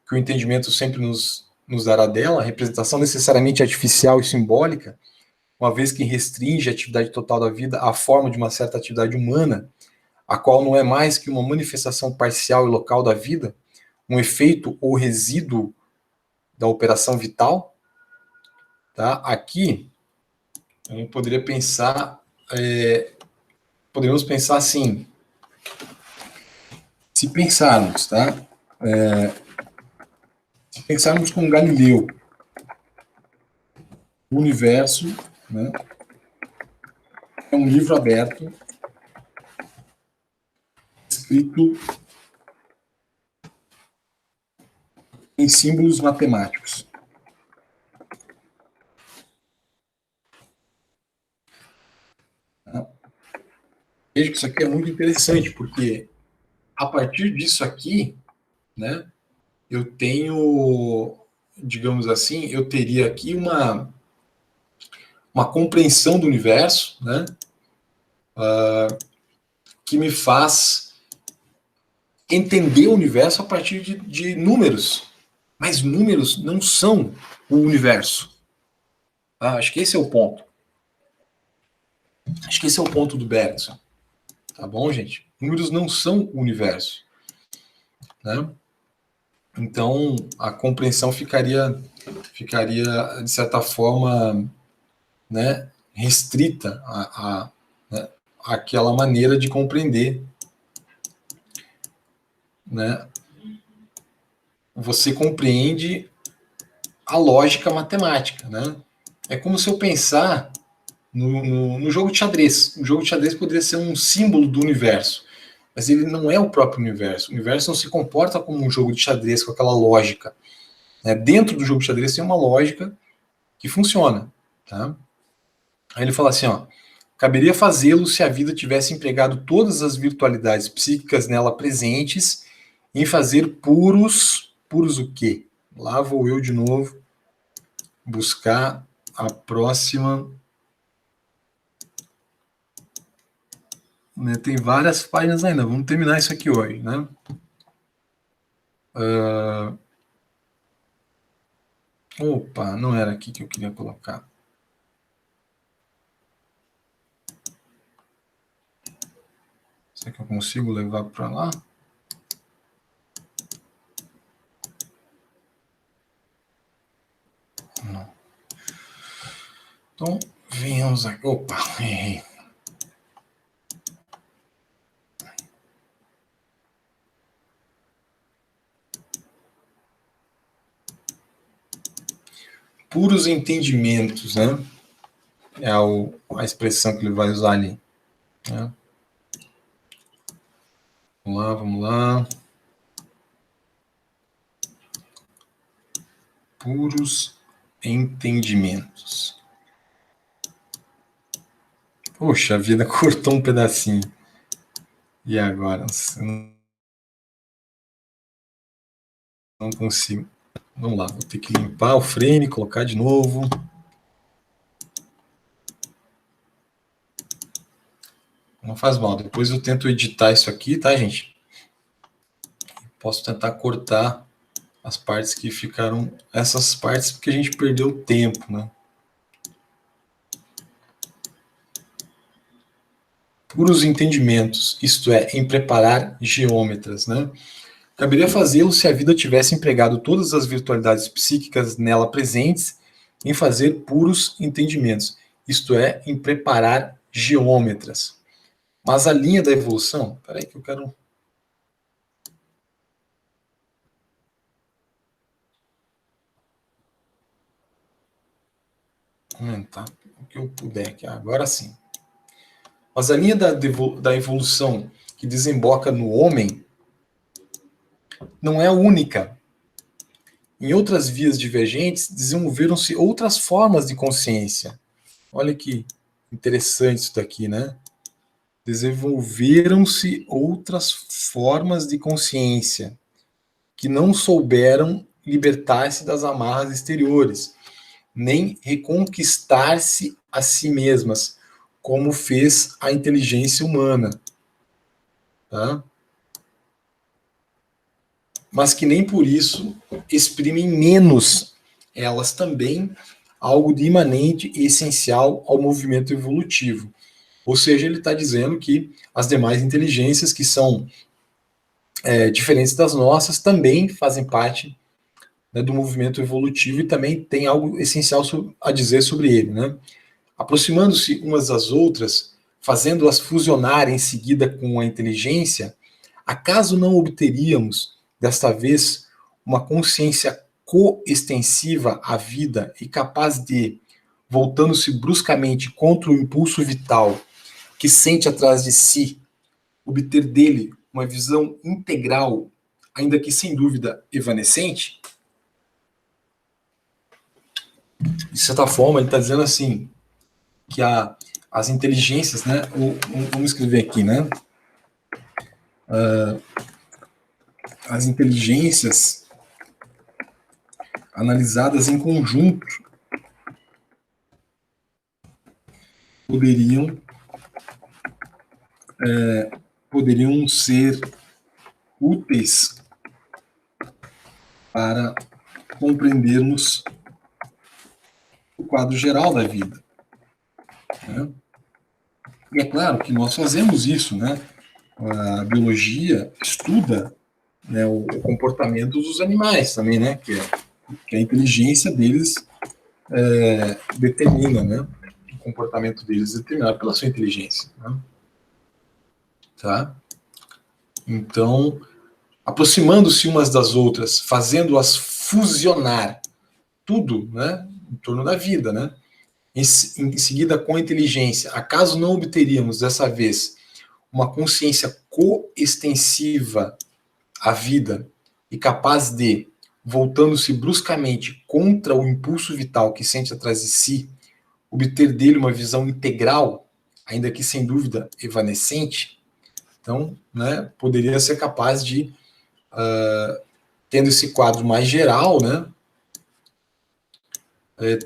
que o entendimento sempre nos dará dela, a representação necessariamente artificial e simbólica, uma vez que restringe a atividade total da vida à forma de uma certa atividade humana, a qual não é mais que uma manifestação parcial e local da vida, um efeito ou resíduo da operação vital. Tá? Aqui, a gente poderia pensar, poderíamos pensar assim, se pensarmos, tá? Se pensarmos com Galileu, o universo, né, é um livro aberto, escrito em símbolos matemáticos. Veja que isso aqui é muito interessante, porque a partir disso aqui, né, eu tenho, digamos assim, eu teria aqui uma compreensão do universo, né, que me faz entender o universo a partir de números. Mas números não são o universo. Acho que esse é o ponto. Acho que esse é o ponto do Bergson. Tá bom, gente? Números não são o universo. Né? Então, a compreensão ficaria de certa forma, né, restrita né, àquela maneira de compreender. Né? Você compreende a lógica matemática. Né? É como se eu pensar no jogo de xadrez. O jogo de xadrez poderia ser um símbolo do universo. mas ele não é o próprio universo. O universo não se comporta como um jogo de xadrez com aquela lógica. Né? Dentro do jogo de xadrez tem uma lógica que funciona. Tá? Aí ele fala assim, ó, caberia fazê-lo se a vida tivesse empregado todas as virtualidades psíquicas nela presentes em fazer puros o quê? Lá vou eu de novo buscar a próxima. Né, tem várias páginas ainda. Vamos terminar isso aqui hoje, né? Opa, não era aqui que eu queria colocar. Será que eu consigo levar para lá? Não. Então, venhamos aqui. Opa, errei. Puros entendimentos, né? É a expressão que ele vai usar ali. Né? Vamos lá. Puros entendimentos. Poxa, a vida cortou um pedacinho. E agora? Não consigo. Vamos lá, vou ter que limpar o frame, colocar de novo. Não faz mal, depois eu tento editar isso aqui, tá, gente? Posso tentar cortar as partes que ficaram... Essas partes porque a gente perdeu tempo, né? Puros entendimentos, isto é, em preparar geômetras, né? Caberia fazê-lo se a vida tivesse empregado todas as virtualidades psíquicas nela presentes em fazer puros entendimentos, isto é, em preparar geômetras. Mas a linha da evolução... Peraí que eu quero... aumentar o que eu puder aqui. Agora sim. Mas a linha da evolução que desemboca no homem não é única. Em outras vias divergentes, desenvolveram-se outras formas de consciência. Olha que interessante isso daqui, né? Desenvolveram-se outras formas de consciência que não souberam libertar-se das amarras exteriores, nem reconquistar-se a si mesmas, como fez a inteligência humana. Tá? Mas que nem por isso exprimem menos elas também algo de imanente e essencial ao movimento evolutivo. Ou seja, ele está dizendo que as demais inteligências que são diferentes das nossas também fazem parte, né, do movimento evolutivo e também tem algo essencial a dizer sobre ele. Né? Aproximando-se umas das outras, fazendo-as fusionar em seguida com a inteligência, acaso não obteríamos, desta vez, uma consciência coextensiva à vida e capaz de, voltando-se bruscamente contra o impulso vital que sente atrás de si, obter dele uma visão integral, ainda que sem dúvida evanescente? De certa forma, ele está dizendo assim, que as inteligências, né? Vamos escrever aqui, né? As inteligências analisadas em conjunto poderiam ser úteis para compreendermos o quadro geral da vida. Né? E é claro que nós fazemos isso, né? A biologia estuda, né, o comportamento dos animais também, né? Que a inteligência deles determina, né? O comportamento deles é determinado pela sua inteligência. Né? Tá? Então, aproximando-se umas das outras, fazendo-as fusionar tudo, né, em torno da vida, né? Em seguida, com a inteligência, acaso não obteríamos dessa vez uma consciência coextensiva à vida e capaz de, voltando-se bruscamente contra o impulso vital que sente atrás de si, obter dele uma visão integral, ainda que sem dúvida evanescente, então, né, poderia ser capaz de, tendo esse quadro mais geral, né,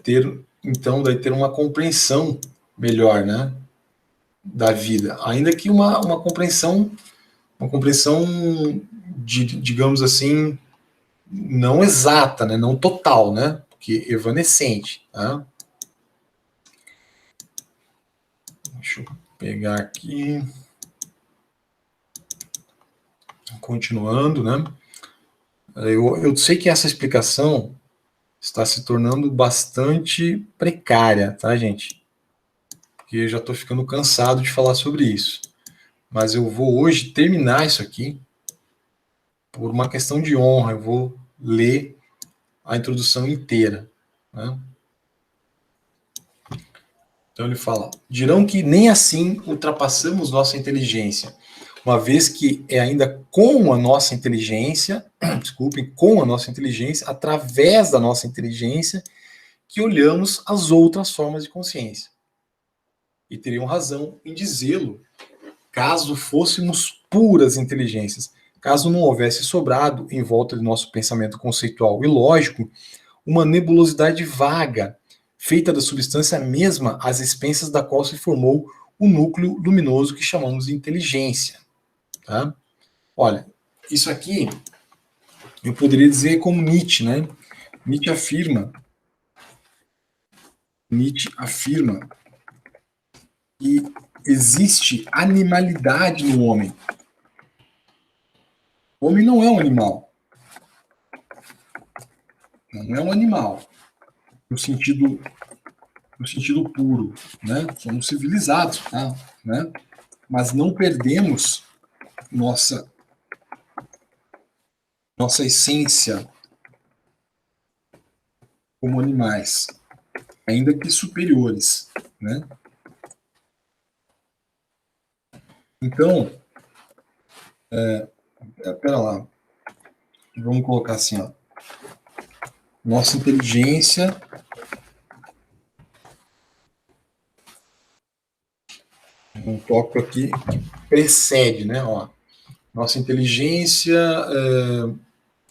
ter, então, daí ter uma compreensão melhor, né, da vida, ainda que uma compreensão digamos assim, não exata, né, não total, né, porque evanescente, tá? Deixa eu pegar aqui, continuando, né? Eu sei que essa explicação está se tornando bastante precária, tá, gente? Porque eu já estou ficando cansado de falar sobre isso. Mas eu vou hoje terminar isso aqui por uma questão de honra. Eu vou ler a introdução inteira, né? Então ele fala: dirão que nem assim ultrapassamos nossa inteligência, uma vez que é ainda com a nossa inteligência, desculpem, com a nossa inteligência, através da nossa inteligência, que olhamos as outras formas de consciência. E teriam razão em dizê-lo, caso fôssemos puras inteligências, caso não houvesse sobrado, em volta de nosso pensamento conceitual e lógico, uma nebulosidade vaga, feita da substância mesma às expensas da qual se formou o núcleo luminoso que chamamos de inteligência. Tá? Olha, isso aqui eu poderia dizer como Nietzsche, né? Nietzsche afirma que existe animalidade no homem. O homem não é um animal. Não é um animal, no sentido puro, né? Somos civilizados, tá? Né? Mas não perdemos nossa essência como animais, ainda que superiores, né? Então, pera lá, vamos colocar assim, ó. Nossa inteligência um tópico aqui que precede, né? Ó, nossa inteligência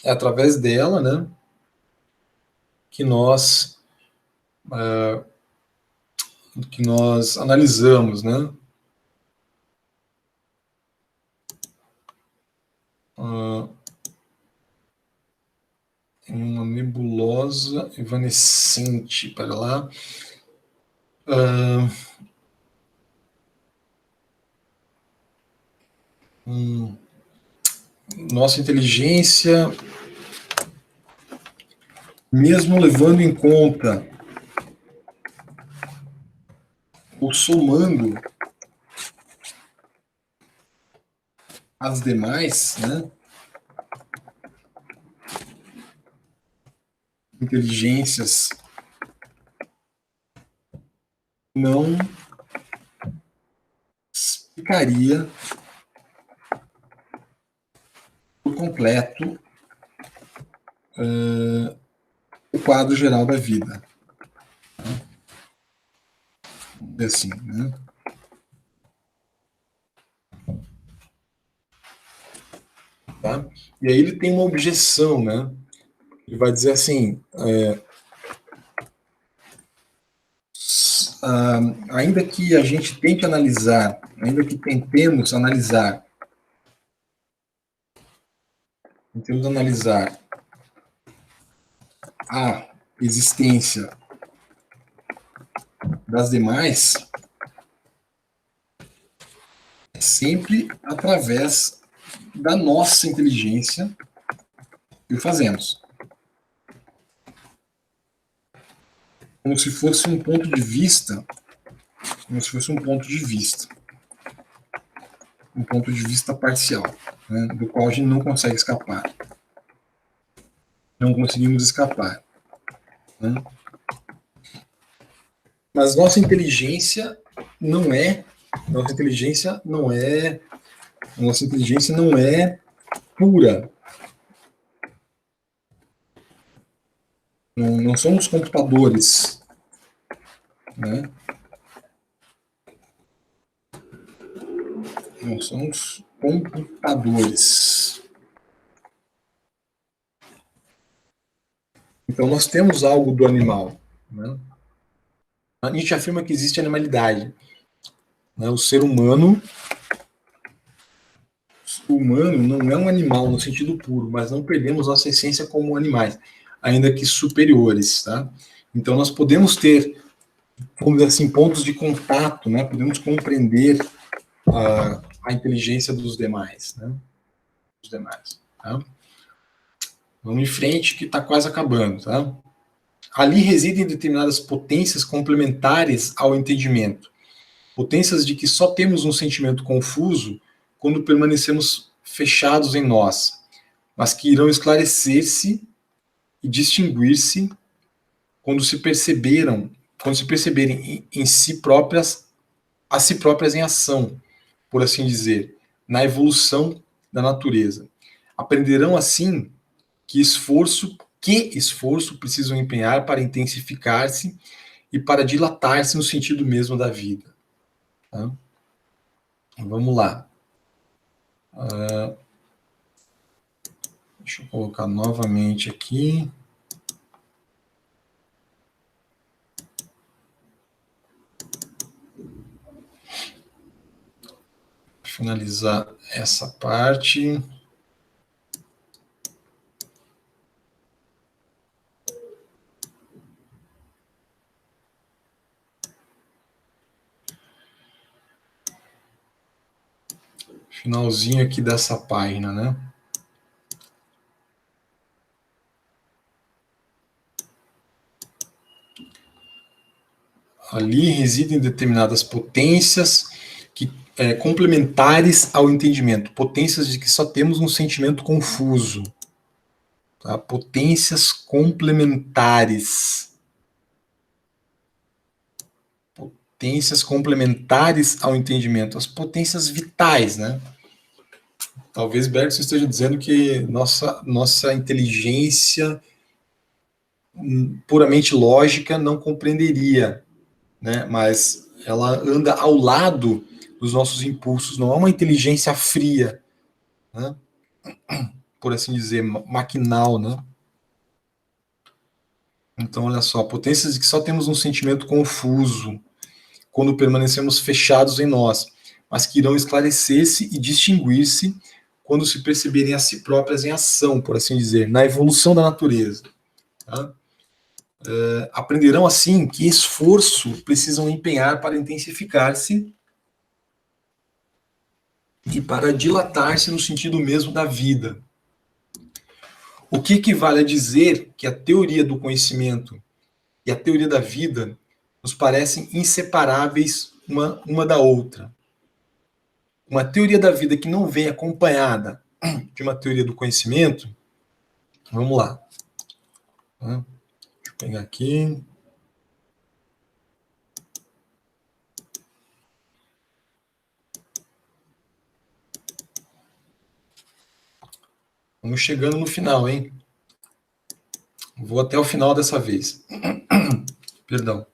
é através dela, né? Que nós analisamos, né? Uma nebulosa evanescente, para lá. Nossa inteligência, mesmo levando em conta ou somando as demais, né, inteligências, não explicaria por completo o quadro geral da vida. Assim, né? Tá? E aí ele tem uma objeção, né? Ele vai dizer assim, ainda que a gente tente analisar, ainda que tentemos analisar a existência das demais, é sempre através da nossa inteligência que o fazemos. Como se fosse um ponto de vista, um ponto de vista parcial, né, do qual a gente não consegue escapar. Não conseguimos escapar. Né? Mas nossa inteligência não é Nossa inteligência não é pura. Não somos computadores, né? Não somos computadores. Então, nós temos algo do animal, né? A Nietzsche afirma que existe animalidade, né? O ser humano não é um animal no sentido puro, mas não perdemos nossa essência como animais, ainda que superiores, tá? Então, nós podemos ter, vamos dizer assim, pontos de contato, né? Podemos compreender a inteligência dos demais, né? Dos demais, tá? Vamos em frente, que está quase acabando, tá? Ali residem determinadas potências complementares ao entendimento. Potências de que só temos um sentimento confuso quando permanecemos fechados em nós, mas que irão esclarecer-se e distinguir-se quando se perceberem em si próprias, a si próprias em ação, por assim dizer, na evolução da natureza. Aprenderão assim que esforço precisam empenhar para intensificar-se e para dilatar-se no sentido mesmo da vida. Tá? Vamos lá. Deixa eu colocar novamente aqui. Finalizar essa parte. Finalzinho aqui dessa página, né? Ali residem determinadas potências complementares ao entendimento, potências de que só temos um sentimento confuso. Tá? Potências complementares. Potências complementares ao entendimento, as potências vitais, né? Talvez Bergson esteja dizendo que nossa inteligência puramente lógica não compreenderia, né? Mas ela anda ao lado dos nossos impulsos, não é uma inteligência fria, né? Por assim dizer, maquinal, né? Então, olha só, potências de que só temos um sentimento confuso quando permanecemos fechados em nós, mas que irão esclarecer-se e distinguir-se quando se perceberem a si próprias em ação, por assim dizer, na evolução da natureza. Tá? Aprenderão, assim, que esforço precisam empenhar para intensificar-se e para dilatar-se no sentido mesmo da vida. O que equivale a dizer que a teoria do conhecimento e a teoria da vida nos parecem inseparáveis uma da outra. Uma teoria da vida que não vem acompanhada de uma teoria do conhecimento, vamos lá. Deixa eu pegar aqui. Vamos chegando no final, hein? Vou até o final dessa vez. Perdão.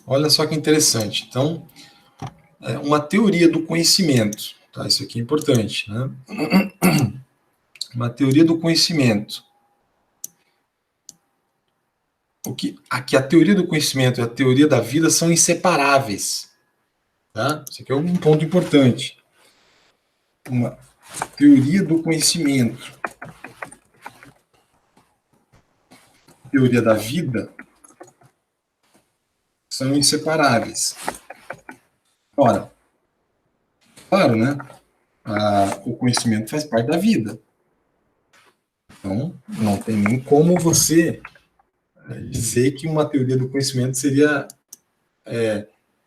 Olha só que interessante. Então, uma teoria do conhecimento. Tá? Isso aqui é importante. Né? Uma teoria do conhecimento. Aqui a teoria do conhecimento e a teoria da vida são inseparáveis. Tá? Isso aqui é um ponto importante. Uma teoria do conhecimento, teoria da vida, são inseparáveis. Ora, claro, né? O conhecimento faz parte da vida. Então, não tem nem como você dizer que uma teoria do conhecimento seria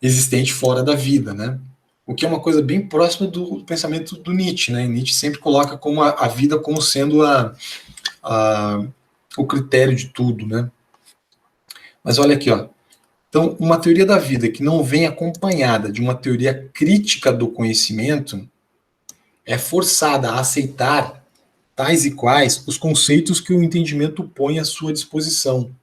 existente fora da vida, né? o que é uma coisa bem próxima do pensamento do Nietzsche, né? Nietzsche sempre coloca como a vida como sendo o critério de tudo, né? Mas olha aqui, ó. Então, uma teoria da vida que não vem acompanhada de uma teoria crítica do conhecimento é forçada a aceitar tais e quais os conceitos que o entendimento põe à sua disposição.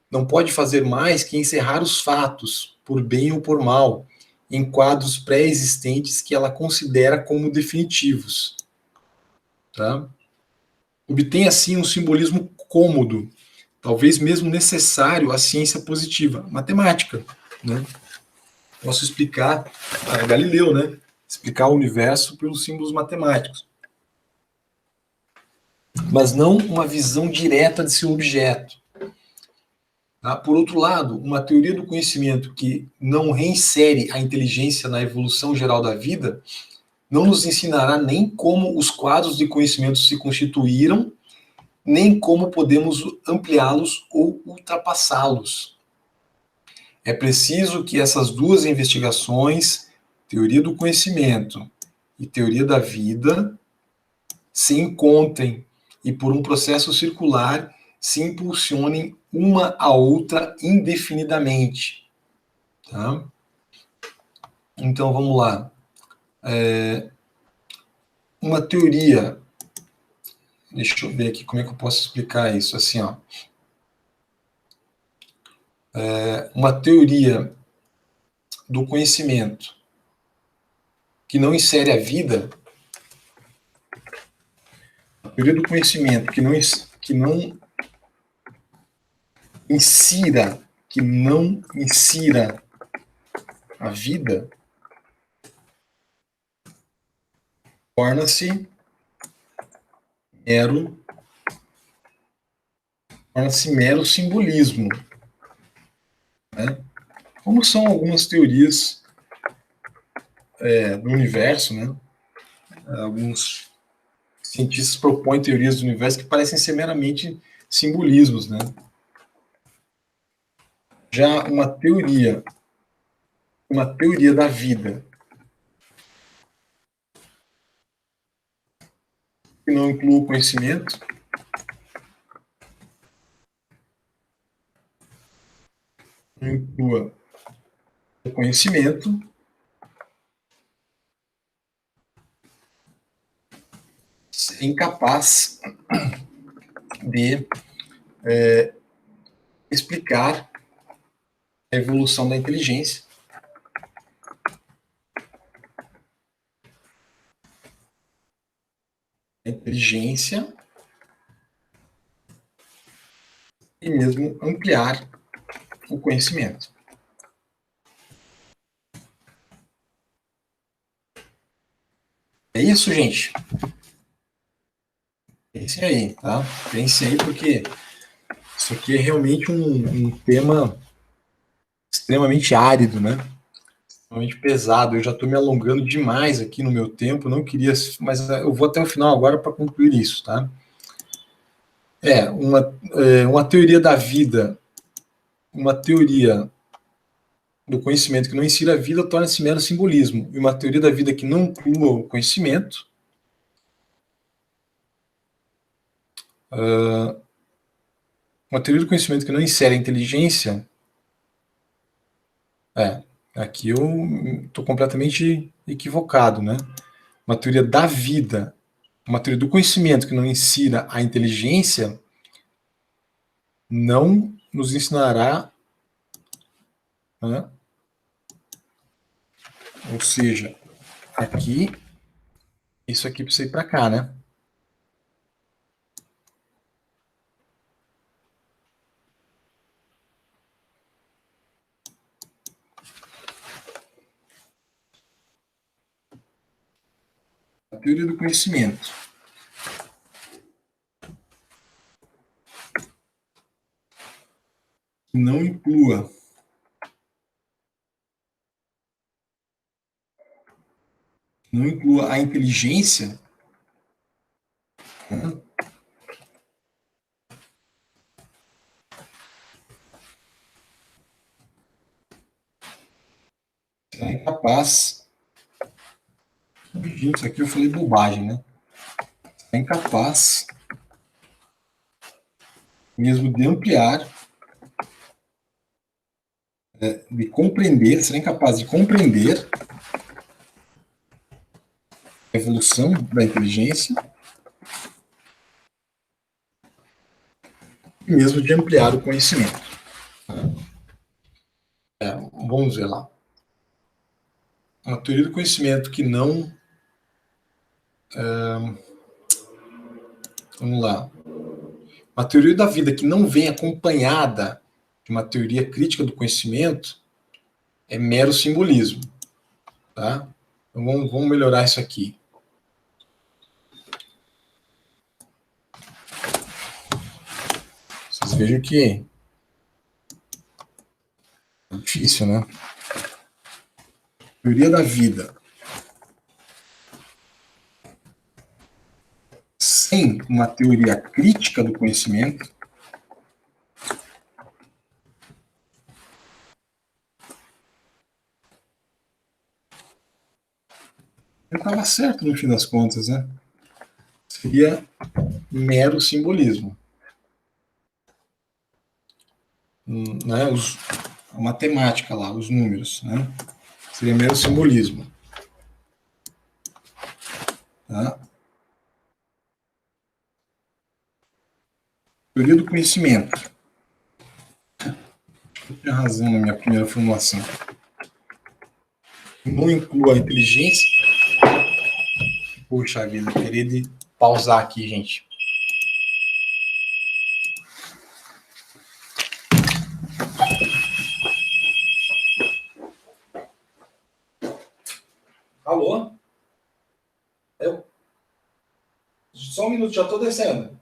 Não pode fazer mais que encerrar os fatos, por bem ou por mal, em quadros pré-existentes que ela considera como definitivos. Tá? Obtém, assim, um simbolismo cômodo, talvez mesmo necessário à ciência positiva, matemática. Né? Posso explicar, Galileu, né? Explicar o universo pelos símbolos matemáticos. Mas não uma visão direta de seu objeto. Tá? Por outro lado, uma teoria do conhecimento que não reinsere a inteligência na evolução geral da vida não nos ensinará nem como os quadros de conhecimento se constituíram, nem como podemos ampliá-los ou ultrapassá-los. É preciso que essas duas investigações, teoria do conhecimento e teoria da vida, se encontrem e, por um processo circular, se impulsionem uma a outra indefinidamente. Tá? Então, vamos lá. Uma teoria, deixa eu ver aqui como é que eu posso explicar isso. Assim, ó, uma teoria do conhecimento que não insere a vida, a teoria do conhecimento que não insira, que não insira a vida, torna-se mero, torna-se mero simbolismo. Né? Como são algumas teorias do universo, né? Alguns cientistas propõem teorias do universo que parecem ser meramente simbolismos, né? Já uma teoria da vida que não inclua o conhecimento, não inclua o conhecimento, é incapaz de explicar a evolução da inteligência. A inteligência e mesmo ampliar o conhecimento. É isso, gente. Pensem aí, tá? Pensem aí, porque isso aqui é realmente um tema extremamente árido, né? Extremamente pesado. Eu já estou me alongando demais aqui no meu tempo, não queria, mas eu vou até o final agora para concluir isso, tá? Uma teoria da vida, uma teoria do conhecimento que não insira a vida torna-se mero simbolismo. E uma teoria da vida que não inclua o conhecimento uma teoria do conhecimento que não insere a inteligência, aqui eu estou completamente equivocado, né? Uma teoria da vida, uma teoria do conhecimento que não insira a inteligência, não nos ensinará, né? Ou seja, aqui, isso aqui precisa ir para cá, né? A teoria do conhecimento não inclua a inteligência, né? Será incapaz corrigindo isso aqui, eu falei bobagem, né? É incapaz mesmo de ampliar, de compreender, será incapaz de compreender a evolução da inteligência e mesmo de ampliar o conhecimento. Vamos ver lá. Uma teoria do conhecimento que não... vamos lá. Uma teoria da vida que não vem acompanhada de uma teoria crítica do conhecimento é mero simbolismo. Tá? Então vamos melhorar isso aqui. Vocês vejam que é difícil, né? Teoria da vida sem uma teoria crítica do conhecimento eu estava certo no fim das contas, né? Seria mero simbolismo. Né? A matemática lá, os números, né? Seria mero simbolismo. Tá? Teoria do conhecimento. Eu tinha razão na minha primeira formulação. Não inclua a inteligência. Puxa vida, queria de pausar aqui, gente. Alô? Só um minuto, já estou descendo.